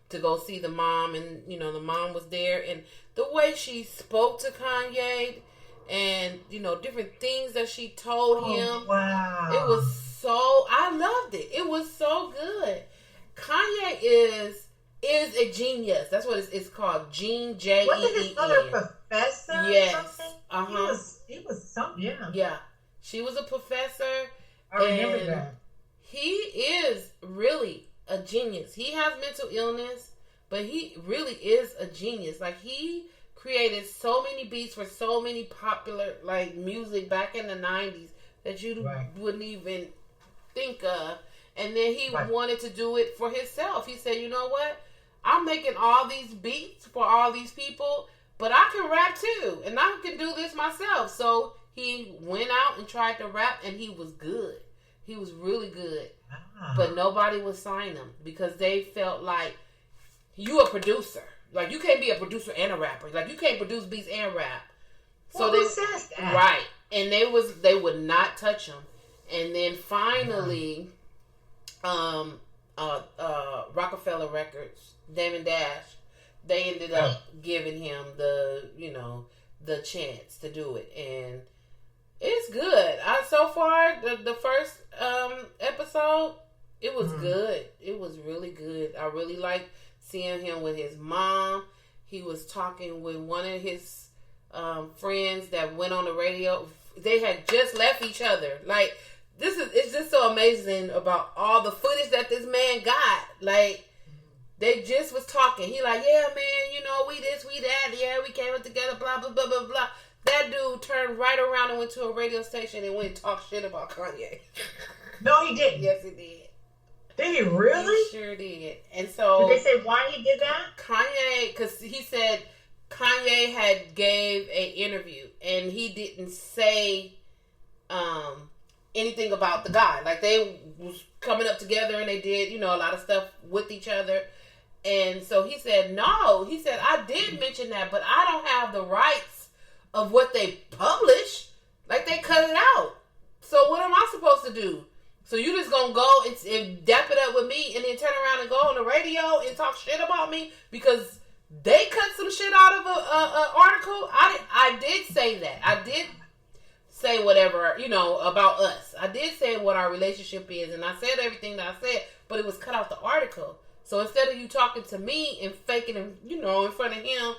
to go see the mom, and the mom was there, and the way she spoke to Kanye, and different things that she told him. Wow! It was I loved it. It was so good. Kanye is a genius. That's what it's called. Gene J. Wasn't his mother a professor? Yes. He was something. Yeah. Yeah. She was a professor. I remember that. He is really a genius. He has mental illness, but he really is a genius. Like, he created so many beats for so many popular music back in the 90s that you wouldn't even think of. And then he wanted to do it for himself. He said, you know what? I'm making all these beats for all these people, but I can rap too, and I can do this myself. So he went out and tried to rap, and he was good. He was really good. But nobody would sign him because they felt like, you a producer. Like, you can't be a producer and a rapper. Like, you can't produce beats and rap. So who says that? Right. And they would not touch him. And then finally, Rockefeller Records, Damon Dash, they ended up giving him the chance to do it. And it's good. So far, the first episode, it was good. It was really good. I really liked seeing him with his mom. He was talking with one of his friends that went on the radio. They had just left each other. Like, it's just so amazing about all the footage that this man got. Like, they just was talking. He like, yeah, man, we this, we that. Yeah, we came up together, blah, blah, blah, blah, blah. That dude turned right around and went to a radio station and went and talked shit about Kanye. No, he didn't. Yes, he did. Did he really? He sure did. And so, did they say why he did that? Kanye, because he said Kanye had gave an interview and he didn't say anything about the guy. Like, they was coming up together and they did, a lot of stuff with each other. And so he said, no. He said, I did mention that, but I don't have the rights of what they publish. Like, they cut it out. So what am I supposed to do? So you just gonna go and dap it up with me and then turn around and go on the radio and talk shit about me because they cut some shit out of a article? I did say that. I did say whatever, about us. I did say what our relationship is, and I said everything that I said, but it was cut out the article. So instead of you talking to me and faking him, in front of him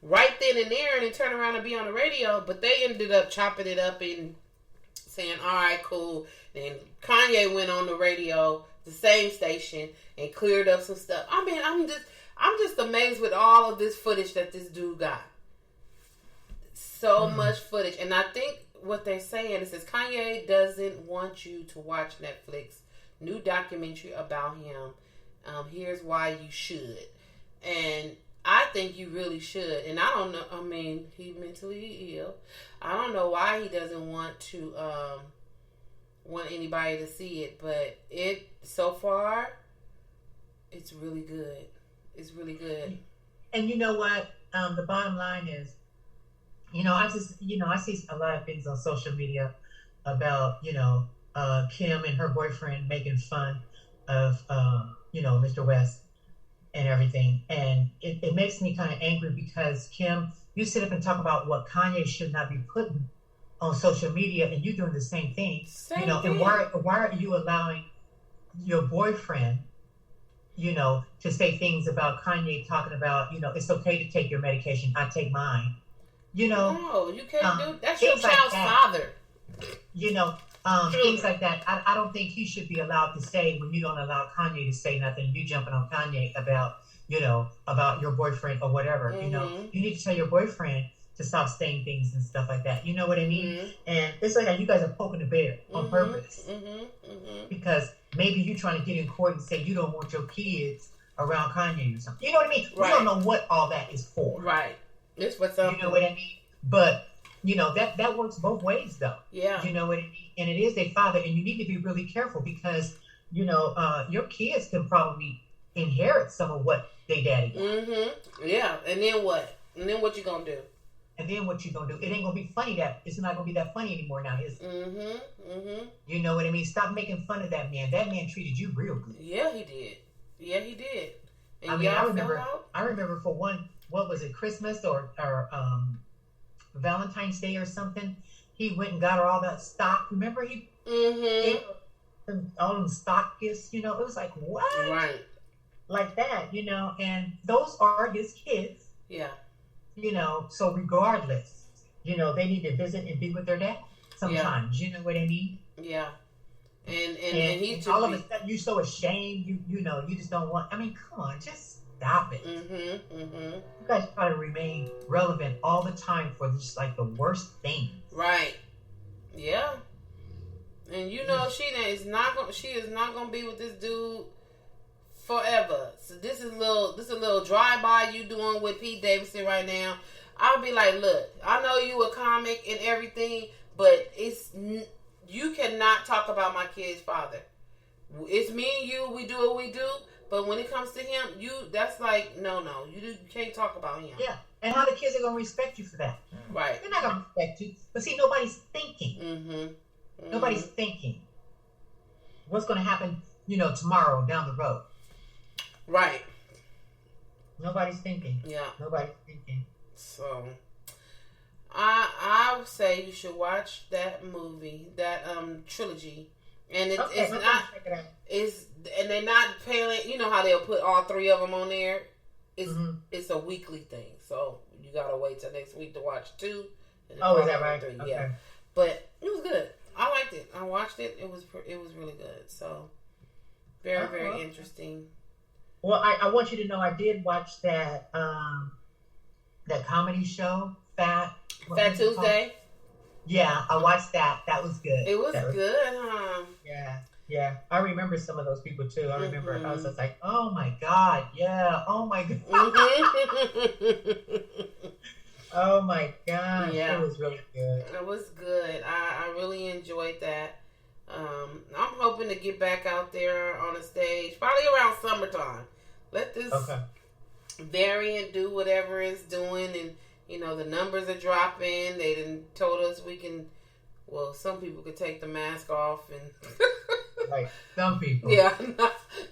right then and there and then turn around and be on the radio, but they ended up chopping it up and saying, all right, cool. Then Kanye went on the radio, the same station, and cleared up some stuff. I mean, I'm just amazed with all of this footage that this dude got. So much footage. And I think what they're saying is Kanye doesn't want you to watch Netflix new documentary about him. Here's why you should. And I think you really should. And I don't know. I mean, he's mentally ill. I don't know why he doesn't want to want anybody to see it. But so far, it's really good. It's really good. And you know what? The bottom line is, I see a lot of things on social media about, Kim and her boyfriend making fun of, Mr. West. and everything. And it makes me kind of angry because, Kim, you sit up and talk about what Kanye should not be putting on social media, and you're doing the same thing. And why are you allowing your boyfriend, to say things about Kanye, talking about, it's okay to take your medication, I take mine. No, you can't do that's your child's father. Things like that. I don't think he should be allowed to say, when you don't allow Kanye to say nothing, you jumping on Kanye about your boyfriend or whatever. Mm-hmm. You need to tell your boyfriend to stop saying things and stuff like that. You know what I mean? Mm-hmm. And it's like you guys are poking the bear on Mm-hmm. purpose. Mm-hmm. Mm-hmm. Because maybe you're trying to get in court and say you don't want your kids around Kanye or something. You know what I mean? Right. We don't know what all that is for. Right. It's for something. You know what I mean? But that works both ways, though. Yeah. You know what I mean? And it is their father, and you need to be really careful because your kids can probably inherit some of what their daddy got. Mm-hmm. Yeah. And then what? And then what you gonna do? And then what you gonna do? It ain't gonna be funny. It's not gonna be that funny anymore now, is it? Mm-hmm. Mm-hmm. You know what I mean? Stop making fun of that man. That man treated you real good. Yeah, he did. Yeah, he did. And I remember for one, what was it, Christmas or Valentine's Day or something? He went and got her all that stock. Remember he gave her all them stock gifts. It was like, what? Right. Like that, and those are his kids. Yeah. So regardless, they need to visit and be with their dad sometimes. Yeah. You know what I mean? Yeah. And he all of a sudden you're so ashamed. You just don't want. I mean, come on, just stop it. Mm-hmm. Mm-hmm. You guys try to remain relevant all the time for just like the worst thing. Right. Yeah. And she is not gonna be with this dude forever. So this is a little drive-by you doing with Pete Davidson right now. I'll be like, look, I know you a comic and everything, but you cannot talk about my kid's father. It's me and you, we do what we do, but when it comes to him, that's like, no, you can't talk about him. Yeah, and how the kids are going to respect you for that? Right. They're not going to respect you. But see, nobody's thinking. Mm-hmm. Mm-hmm. Nobody's thinking. What's going to happen, tomorrow down the road? Right. Nobody's thinking. Yeah. Nobody's thinking. So, I would say you should watch that movie, that trilogy, and it's not. And they're not paying. You know how they'll put all three of them on there. It's a weekly thing, so you gotta wait till next week to watch 2. Oh, is that right? 3. Okay. Yeah, but it was good. I liked it. I watched it. It was really good. So very interesting. Well, I want you to know I did watch that that comedy show, Fat Tuesday. Yeah, I watched that. That was good. It was good, huh? Yeah. I remember some of those people too. I remember I was just like, oh my God, yeah, oh my God. Oh my God. Yeah. It was really good. It was good. I really enjoyed that. I'm hoping to get back out there on the stage, probably around summertime. Let this variant do whatever it's doing, and the numbers are dropping. They done told us we can. Well, some people could take the mask off, and like some people. Yeah,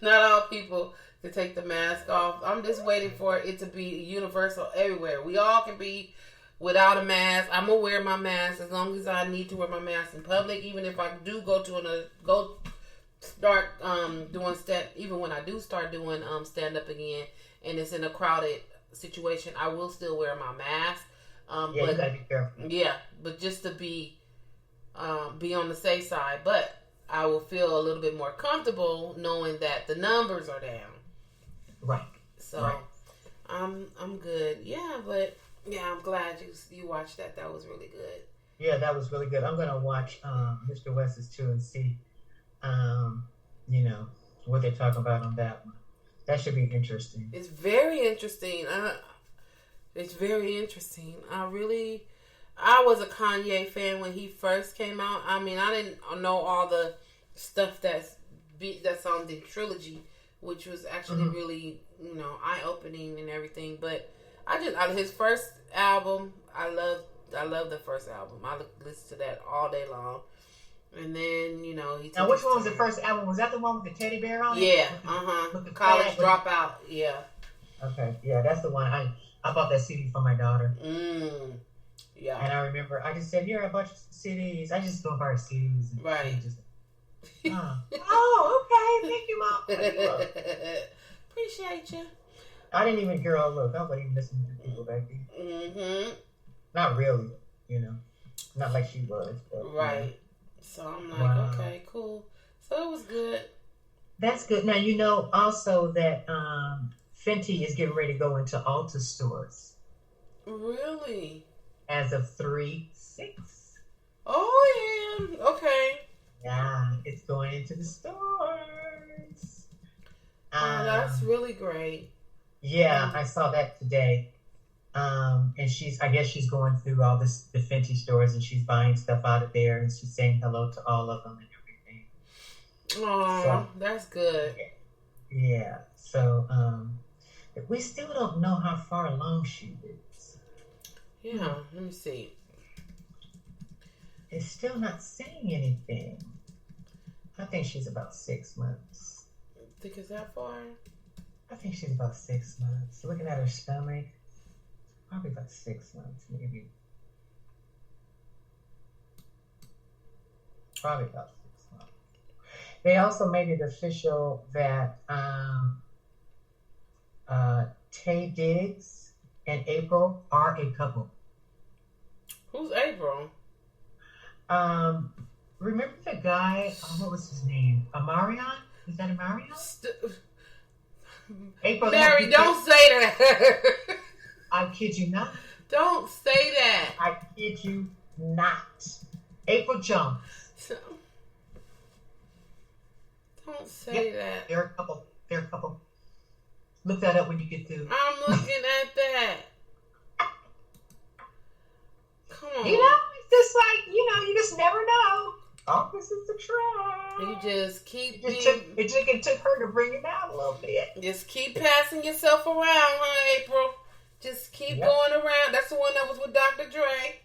not all people can take the mask off. I'm just waiting for it to be universal everywhere. We all can be without a mask. I'm gonna wear my mask as long as I need to wear my mask in public. Even if I do start doing even when I do start doing stand up again, and it's in a crowded situation, I will still wear my mask. But, you gotta be careful. Yeah, but just to be on the safe side. But I will feel a little bit more comfortable knowing that the numbers are down. Right. So I'm good. Yeah, but I'm glad you watched that. That was really good. Yeah, that was really good. I'm gonna watch Mr. West's too and see what they're talking about on that one. That should be interesting. It's very interesting. It's very interesting. I was a Kanye fan when he first came out. I mean, I didn't know all the stuff that's on the trilogy, which was actually really, eye-opening and everything. But his first album, I love the first album. I listen to that all day long. And then, he took Now, which one was the first album? Was that the one with the teddy bear on it? Yeah, College Dropout, yeah. Okay, yeah, that's the one. I bought that CD for my daughter. Yeah. And I remember I just said, here, I bought you some CDs. I just go buy CDs. And right. just, oh, okay. Thank you, Mom. Thank you, Mom. Appreciate you. I didn't even, girl, look, I wasn't even listening to people back then. Not really, Not like she was. But, right. So I'm like, okay, cool. So it was good. That's good. Now, also that Fenty is getting ready to go into Ulta stores. Really? As of 3/6. Oh, yeah. Okay. Yeah, it's going into the stores. Oh, that's really great. Yeah, I saw that today. And I guess she's going through all the Fenty stores and she's buying stuff out of there and she's saying hello to all of them and everything. Oh, so, that's good. Yeah. So, we still don't know how far along she is. Yeah, let me see. It's still not saying anything. I think she's about 6 months. Think it's that far? I think she's about 6 months. Looking at her stomach, probably about 6 months, maybe. Probably about 6 months. They also made it official that Taye Diggs and April are a couple. Who's April? Remember the guy? What was his name? Amarion? Is that Amarion? April. Mary, don't say that. I kid you not. Don't say that. I kid you not. April Jones. Don't say that. They're a couple. Look that up when you get to. I'm looking at that. Come on. It's just like, you just never know. Opposites attract. You just keep it took her to bring it out a little bit. Just keep passing yourself around, huh, April? Just keep going around. That's the one that was with Dr. Dre.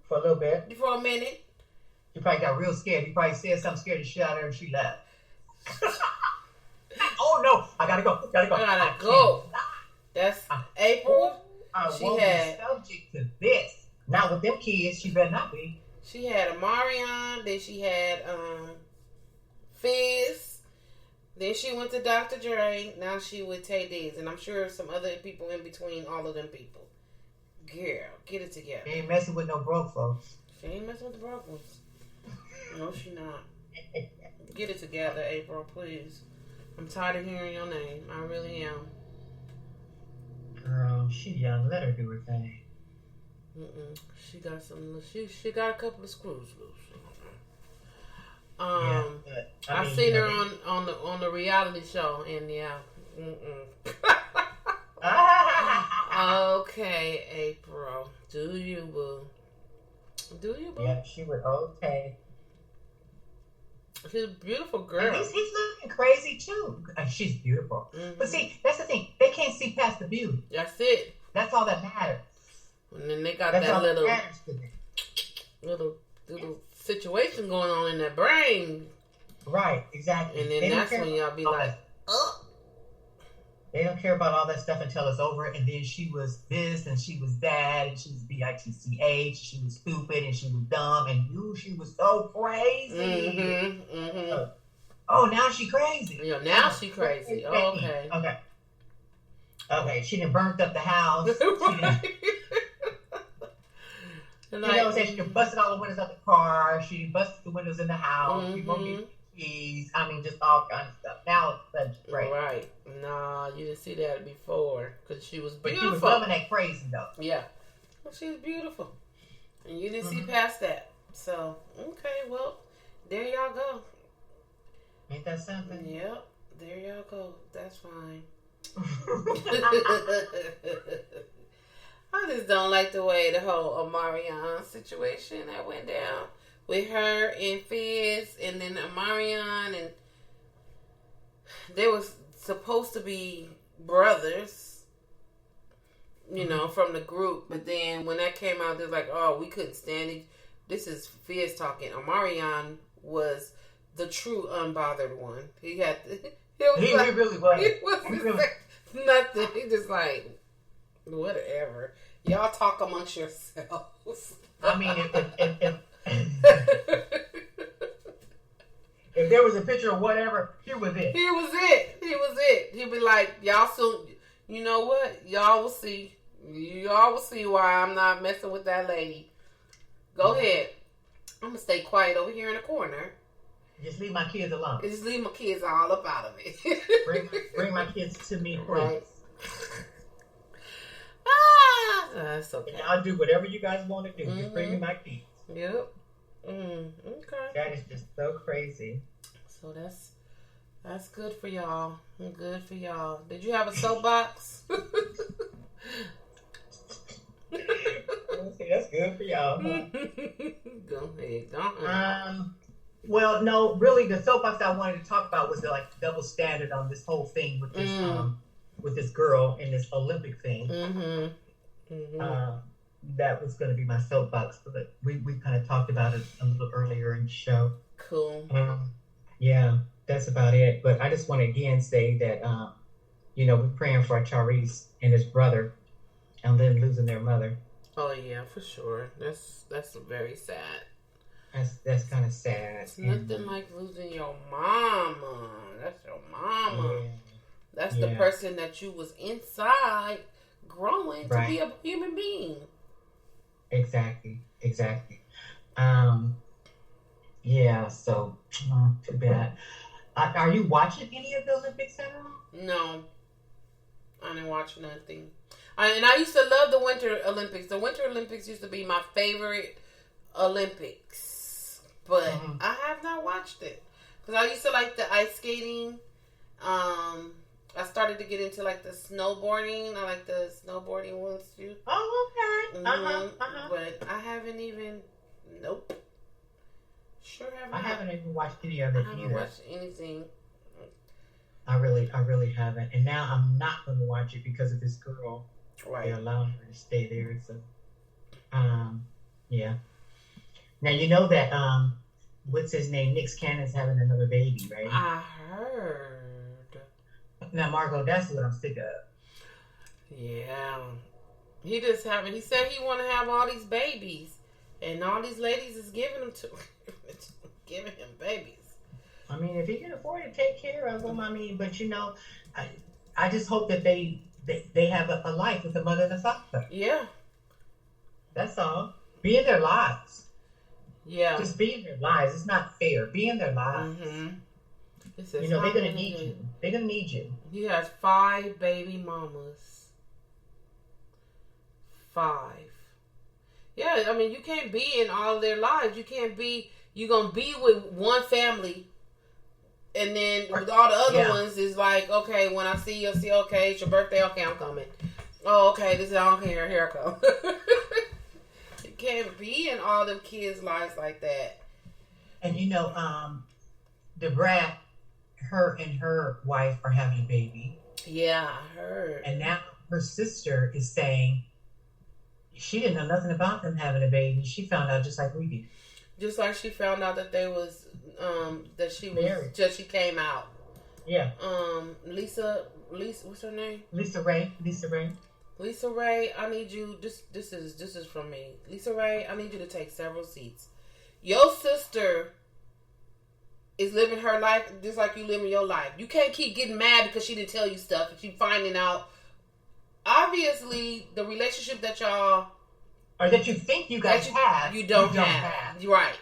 For a little bit. For a minute. You probably got real scared. You probably said something scared the shit out of her and she left. Oh no, I gotta go. I gotta go. That's April. I won't be subject to this. Not with them kids, she better not be. She had Amarion, then she had Fizz, then she went to Dr. Dre, now she with Taye Diggs, and I'm sure some other people in between all of them people. Girl, get it together. She ain't messing with no broke folks. She ain't messing with the broke ones. No, she not. Get it together, April, please. I'm tired of hearing your name. I really am. Girl, she young. Let her do her thing. She got some. She got a couple of screws loose. I seen her on the reality show, and Okay, April. Do you, boo? Yeah, she would. Okay. She's a beautiful girl. And he's looking crazy too. She's beautiful. But see, that's the thing. They can't see past the beauty. That's it. That's all that matters. And then they got that little situation going on in their brain. Right, exactly. And then that's when y'all be like, oh. They don't care about all that stuff until it's over. And then she was this and she was that and she was bitch. She was stupid and she was dumb and she was so crazy. Oh, now she crazy. Now she crazy. Okay. Okay. She done burnt up the house. She done busted all the windows out the car. She busted the windows in the house. She won't get keys. I mean, just all kinds of stuff. Now it's great. Right. Nah, you didn't see that before because she was beautiful. But she was loving that crazy though. Yeah. Well, she was beautiful. And you didn't see past that. So, okay, well, there y'all go. Ain't that something? Yep. There y'all go. That's fine. I just don't like the way the whole Amarion situation that went down with her and Fizz and then Amarion, and they was supposed to be brothers, from the group, but then when that came out, they're like, oh, we couldn't stand it. This is Fizz talking. Amarion was the true unbothered one. He really was. Nothing. He just like, whatever. Y'all talk amongst yourselves. I mean, if there was a picture of whatever, here was it. He was it. He'd be like, y'all soon, you know what? Y'all will see. Y'all will see why I'm not messing with that lady. Go ahead. I'm going to stay quiet over here in the corner. Just leave my kids alone. Just leave my kids all up out of it. bring my kids to me, please. Right. That's okay. And I'll do whatever you guys want to do. Just bring me my kids. Yep. Okay. That is just so crazy. So that's good for y'all. Good for y'all. Did you have a soapbox? That's good for y'all. Huh? Go ahead. Well, no, really, the soapbox I wanted to talk about was the double standard on this whole thing with this with this girl in this Olympic thing. That was going to be my soapbox, but we kind of talked about it a little earlier in the show. Cool. Yeah, that's about it. But I just want to again say that we're praying for Charisse and his brother and them losing their mother. Oh yeah, for sure. That's very sad. That's kind of sad. It's nothing like losing your mama. That's your mama. Yeah. That's the person that you was inside growing to be a human being. Exactly. Yeah, so too bad. Are you watching any of the Olympics at all? No. I didn't watch nothing. I used to love the Winter Olympics. The Winter Olympics used to be my favorite Olympics. But I have not watched it. Because I used to like the ice skating. I started to get into like the snowboarding. I like the snowboarding ones too. Oh, okay. But I haven't even. Nope. Sure haven't. I haven't even watched any of it either. I haven't watched anything. I really haven't. And now I'm not going to watch it because of this girl. Right. They're allowing her to stay there. So, yeah. Now you know that what's his name? Nick Cannon's having another baby, right? I heard. Now, Margot, that's what I'm sick of. Yeah. He said he want to have all these babies. And all these ladies is giving him babies. I mean, if he can afford to take care of them, but I just hope that they have a life with the mother and the father. Yeah. That's all. Be in their lives. Yeah. Just be in their lives. It's not fair. Be in their lives. They're going to need you. They're going to need you. He has 5 baby mamas. 5. Yeah, I mean, you can't be in all of their lives. You can't be, you're going to be with one family. And then with all the other ones, is like, okay, when I see you, okay, it's your birthday, okay, I'm coming. Oh, okay, this is, okay, here I come. You can't be in all them kids' lives like that. And the brat, her and her wife are having a baby. Yeah, I heard. And now her sister is saying she didn't know nothing about them having a baby. She found out just like we did. Just like she found out that they was that she was married. Just she came out. Yeah. Lisa, what's her name? Lisa Ray. Lisa Ray, I need you. This is from me. Lisa Ray, I need you to take several seats. Your sister is living her life just like you living your life. You can't keep getting mad because she didn't tell you stuff and she finding out. Obviously, the relationship that y'all or that you think you guys have, you don't have. Right.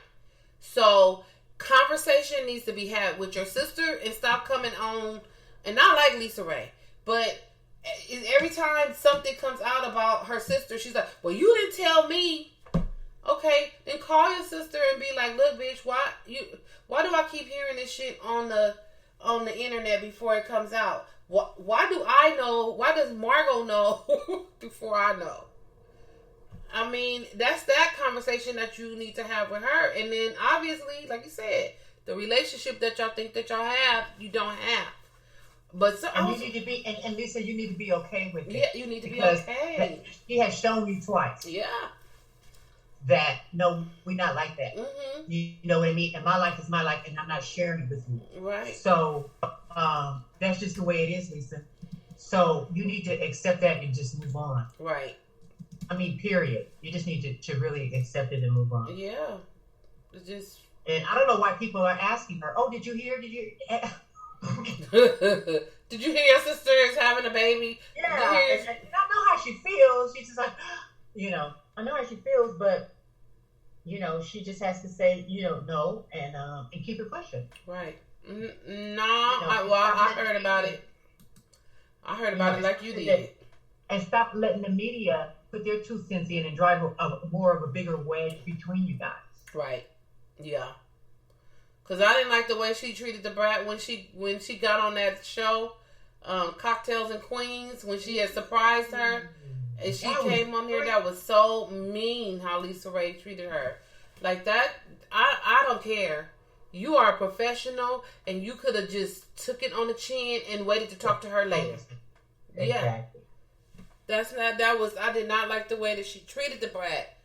So conversation needs to be had with your sister and stop coming on. And not like Lisa Ray, but every time something comes out about her sister, she's like, "Well, you didn't tell me." Okay, then call your sister and be like, "Look, bitch, why do I keep hearing this shit on the internet before it comes out? Why do I know? Why does Margot know before I know?" I mean, that's that conversation that you need to have with her. And then obviously, like you said, the relationship that y'all think that y'all have, you don't have. But so and you need to be, and Lisa, you need to be okay with it. Yeah, you need to be okay. He has shown you twice. Yeah. That no, we're not like that. Mm-hmm. You know what I mean? And my life is my life, and I'm not sharing it with you. Right. So that's just the way it is, Lisa. So you need to accept that and just move on. Right. I mean, period. You just need to really accept it and move on. Yeah. It's just. And I don't know why people are asking her, oh, did you hear? Did you hear your sister is having a baby? Yeah. And I know how she feels. She's just like, I know how she feels, but, she just has to say, no, and keep it pushing. Right. I heard about it. I heard about it like you did. And stop letting the media put their 2 cents in and drive more of a bigger wedge between you guys. Right. Yeah. Because I didn't like the way she treated the brat when she got on that show, Cocktails and Queens, when she had surprised her. And she came on there. That was so mean how Lisa Ray treated her. Like that, I don't care. You are a professional, and you could have just took it on the chin and waited to talk to her later. Exactly. Yeah. I did not like the way that she treated the brat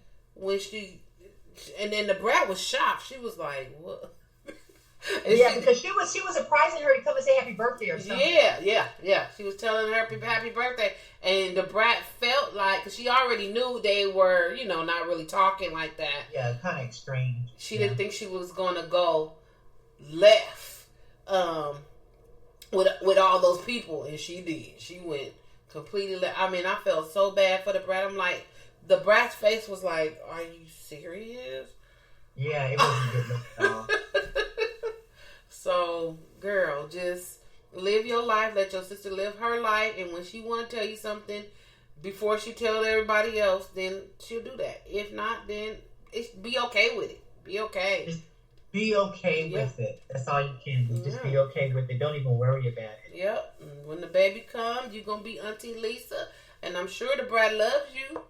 and then the brat was shocked. She was like, what? Because she was surprising her to come and say happy birthday or something. Yeah. She was telling her happy birthday. And the brat felt like, because she already knew they were, not really talking like that. Yeah, kind of strange. She didn't think she was going to go left with all those people. And she did. She went completely left. I mean, I felt so bad for the brat. I'm like, the brat's face was like, are you serious? Yeah, it wasn't good look at all. So, girl, just live your life. Let your sister live her life. And when she want to tell you something, before she tells everybody else, then she'll do that. If not, then be okay with it. Be okay. Just be okay with it. That's all you can do. Just be okay with it. Don't even worry about it. Yep. When the baby comes, you're going to be Auntie Lisa. And I'm sure the brat loves you,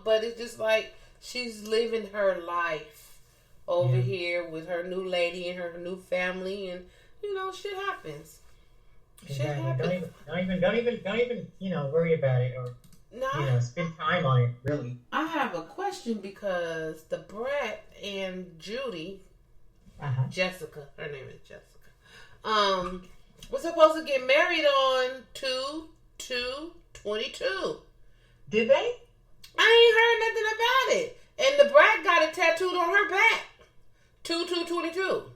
But it's just like she's living her life over here with her new lady and her new family, and shit happens. Shit happens. Don't even worry about it or spend time on it. Really. I have a question because the brat and Judy, Jessica, her name is Jessica, was supposed to get married on 2/2/22. Did they? I ain't heard nothing about it, and the brat got it tattooed on her back. 2/2/22.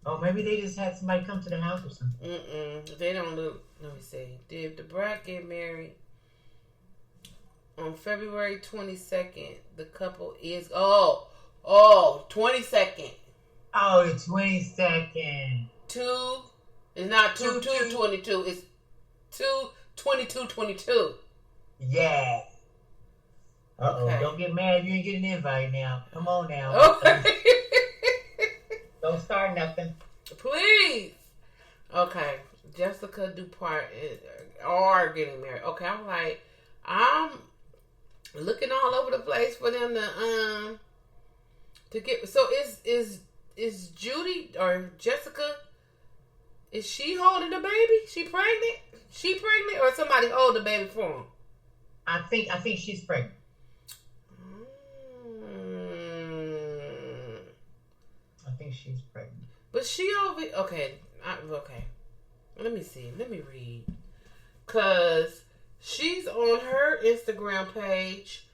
Oh, maybe they just had somebody come to the house or something. They don't look. Let me see. Did the brat get married on February 22nd? The couple is 22nd. Oh, the 22nd. It's not 2/2/22. It's 2/22/22. Yeah. Okay. Don't get mad if you ain't getting an invite now. Come on now. Okay. Don't start nothing. Please. Okay. Jessica Dupart are getting married. Okay, I'm looking all over the place for them to get. So is Judy or Jessica? Is she holding the baby? She pregnant? She pregnant, or somebody hold the baby for him? I think she's pregnant. I think she's pregnant. But she over... Okay. Okay. Let me see. Let me read. Because she's on her Instagram page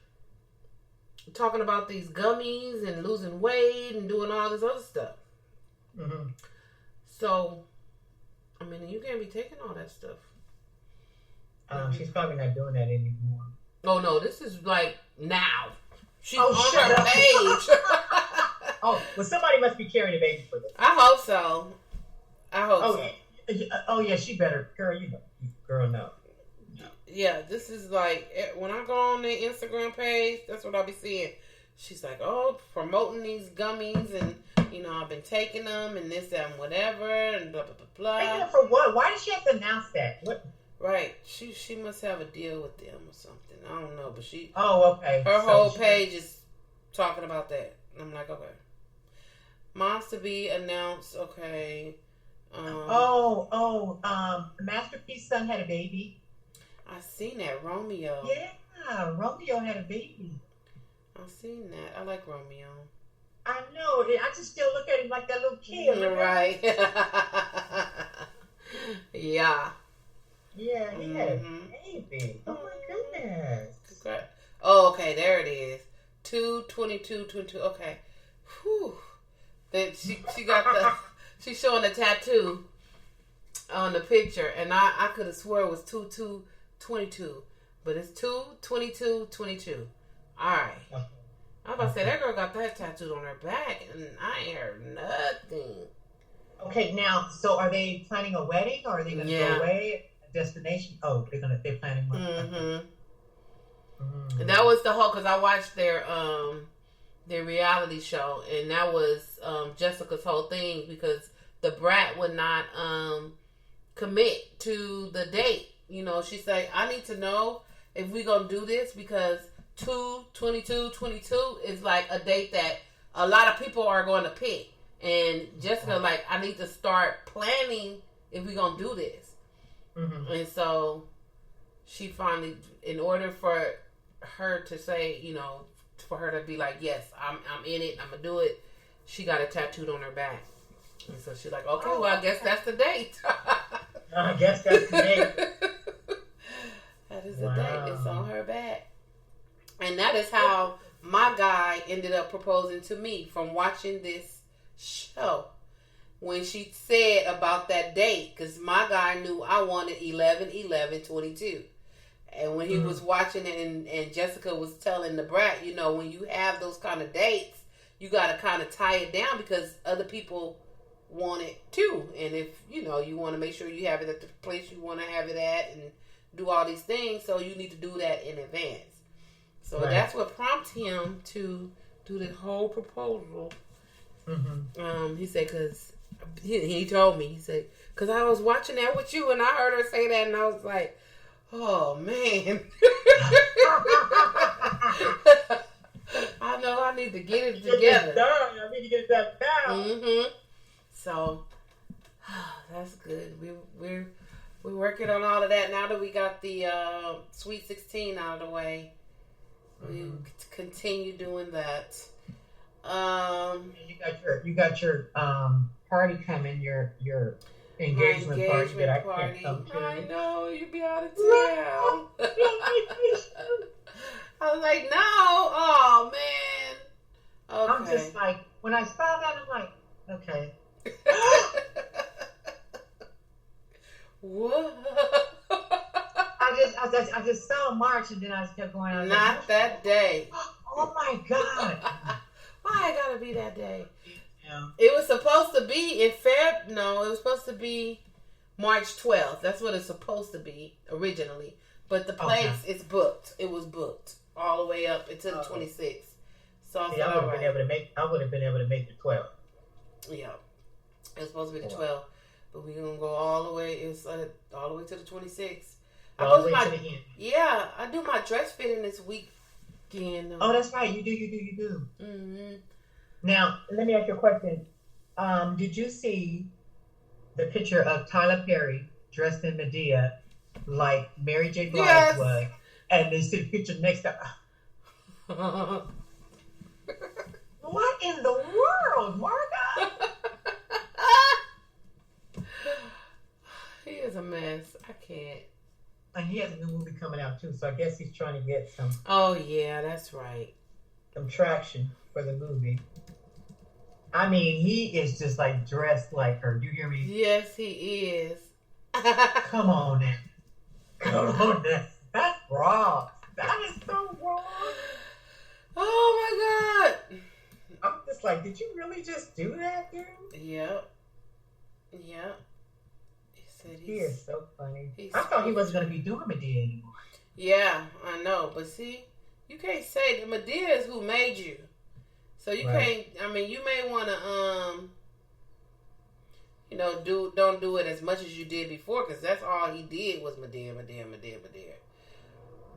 talking about these gummies and losing weight and doing all this other stuff. Mm-hmm. So, I mean, you can't be taking all that stuff. She's probably not doing that anymore. Oh, no. This is like now. She's on her page. Oh, well, somebody must be carrying a baby for this. I hope so. Oh, yeah, she better. Girl, no. Yeah, this is like, when I go on their Instagram page, that's what I'll be seeing. She's like, promoting these gummies, and, I've been taking them, and this, that, and whatever, and blah, blah, blah, blah. Taking them for what? Why does she have to announce that? What? Right. She must have a deal with them or something. I don't know, but she... Oh, okay. Her whole page is talking about that. I'm like, okay. Moms to be announced, okay. Masterpiece's son had a baby. I seen that, Romeo. Yeah, Romeo had a baby. I seen that. I like Romeo. I know. I just still look at him like that little kid. Right. Yeah. Yeah, he had a baby. Oh my goodness. Okay. Oh, okay, there it is. 2/22/22. Okay. Whew. Then she got the she's showing the tattoo on the picture, and I could have swore it was 2/2/22, but it's 2/22/22. All right. Okay. I'm about to say that girl got that tattooed on her back, and I ain't heard nothing. Okay, now, so are they planning a wedding, or are they going to go away? A destination? Oh, they're planning one. And that was the whole, because I watched their reality show, and that was Jessica's whole thing, because the brat would not commit to the date. You know, she said, I need to know if we're going to do this, because 2/22/22 is like a date that a lot of people are going to pick. And Jessica, like, I need to start planning if we're going to do this. And so she finally, in order for her to say, you know, for her to be like, yes, I'm in it, I'm going to do it, she got it tattooed on her back. And so she's like, okay, well, I guess that's the date. I guess that's the date. That is the date. It's on her back. And that is how my guy ended up proposing to me, from watching this show. When she said about that date, because my guy knew I wanted 11/11/22. And when he was watching it, and Jessica was telling the brat, you know, when you have those kind of dates, you got to kind of tie it down, because other people want it too. And if, you know, you want to make sure you have it at the place you want to have it at, and do all these things, so you need to do that in advance. So that's what prompted him to do the whole proposal. He said, because he told me, he said, because I was watching that with you, and I heard her say that, and I was like, oh man. I know I need to get it together. I need to get that down. So that's good. We're working on all of that now that we got the Sweet 16 out of the way. We continue doing that. You got your party coming, your engagement party that I can't come to. I know, you be out of town. I was like, no, oh man. Okay. I'm just like, when I saw that, I'm like, okay. What? I just saw March, and then I just kept going. Not that day. Oh my God. Why it gotta be that day? Yeah. It was supposed to be in Feb. No, it was supposed to be March 12th. That's what it's supposed to be originally. But the place is booked. It was booked all the way up until the 26th. So I would have been able to make the 12th. Yeah, it was supposed to be the 12th, but we're gonna go all the way. It's all the way to the 26th. All the way to the end. Yeah, I do my dress fitting this weekend. Oh, that's right. You do. Now, let me ask you a question. Did you see the picture of Tyler Perry dressed in Medea like Mary J. Blige was? And they see the picture next to What in the world, Margot? He is a mess. I can't. And he has a new movie coming out too, so I guess he's trying to get some. Oh yeah, that's right. Some traction for the movie. I mean, he is just like dressed like her. You hear me? Yes, he is. Come on now. That's wrong. That is so wrong. Oh my God. I'm just like, did you really just do that, dude? Yep. He is so funny. I thought he wasn't going to be doing Medea anymore. Yeah, I know. But see, you can't say that Medea is who made you. So you can't, I mean, you may want to, don't do it as much as you did before, because that's all he did was Medea.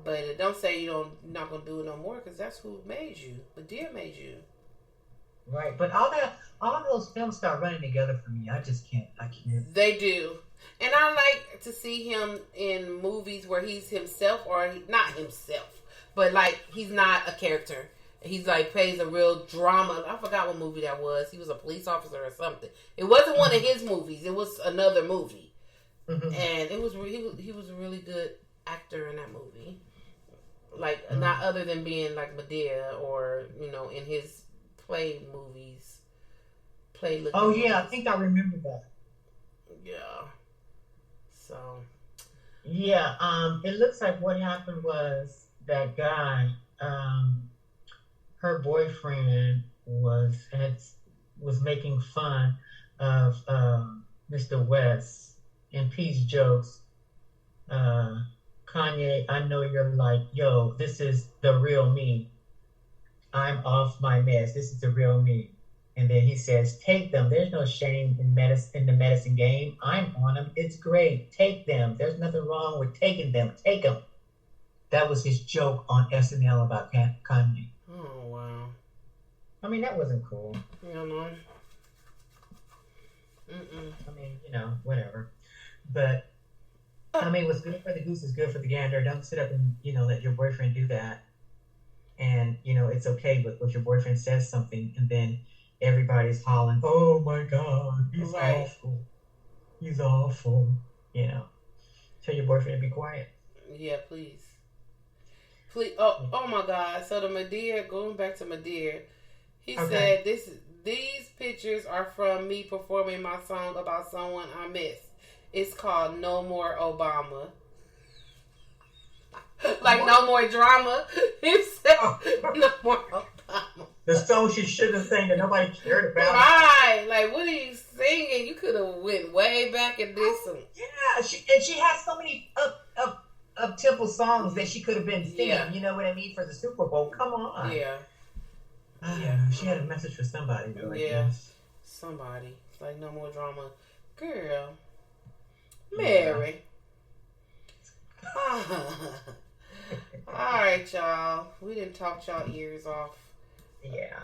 But don't say you're not going to do it no more, because that's who made you. Medea made you. Right. But all of those films start running together for me. I just can't. They do. And I like to see him in movies where he's himself, or not himself, but like he's not a character. He's like plays a real drama. I forgot what movie that was. He was a police officer or something. It wasn't one of his movies. It was another movie. Mm-hmm. And he was a really good actor in that movie. Like, not other than being like Medea or, in his play movies. Oh, yeah, I think I remember that. Yeah. So. Yeah, it looks like what happened was that guy, her boyfriend was making fun of Mr. West in peace jokes. Kanye, I know you're like, yo, this is the real me. I'm off my mess. This is the real me. And then he says, take them. There's no shame in the medicine game. I'm on them. It's great. Take them. There's nothing wrong with taking them. Take them. That was his joke on SNL about Kanye. Oh, wow. I mean, that wasn't cool. You know. Mm-mm. I mean, whatever. But, I mean, what's good for the goose is good for the gander. Don't sit up and, let your boyfriend do that. And, it's okay, but if your boyfriend says something and then everybody's hollering, oh my God, he's awful. He's awful. Tell your boyfriend to be quiet. Yeah, please. Please. Oh my God. So the Medea, going back to Medea, he said these pictures are from me performing my song about someone I miss. It's called No More Obama. Like, what? No more drama. He said, no more Obama. The song she should have sang that nobody cared about. Right. Like, what are you singing? You could have went way back and did some. Yeah. She has so many up-tempo songs that she could have been singing. Yeah. You know what I mean? For the Super Bowl. Come on. Yeah. She had a message for somebody. Somebody. It's like, no more drama. Girl. Mary. Alright, y'all. We didn't talk y'all ears off. Yeah.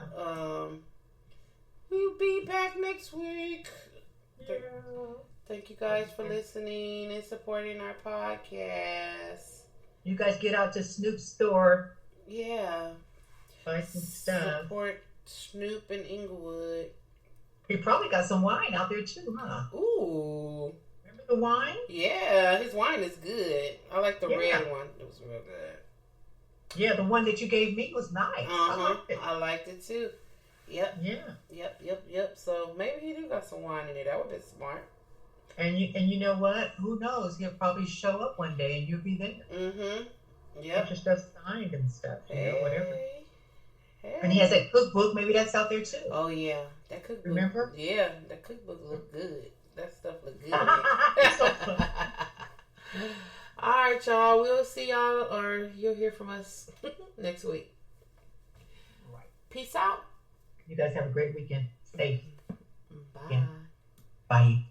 We'll be back next week. Yeah. Thank you guys for listening and supporting our podcast. You guys get out to Snoop's store. Yeah. Buy some stuff. Support Snoop in Inglewood. He probably got some wine out there too, huh? Ooh. Remember the wine? Yeah, his wine is good. I like the red one. It was real good. Yeah, the one that you gave me was nice. I liked it too. Yep. Yeah. Yep. So maybe he do got some wine in it. That would be smart. And you know what? Who knows? He'll probably show up one day and you'll be there. Mm-hmm. Yep. Get your stuff signed and stuff. Whatever. Hey. And he has that cookbook. Maybe that's out there too. Oh yeah, that cookbook. Remember? Yeah, that cookbook looked good. That stuff looked good. So fun. All right, y'all. We'll see y'all, or you'll hear from us next week. Right. Peace out. You guys have a great weekend. Safe. Bye. Yeah. Bye.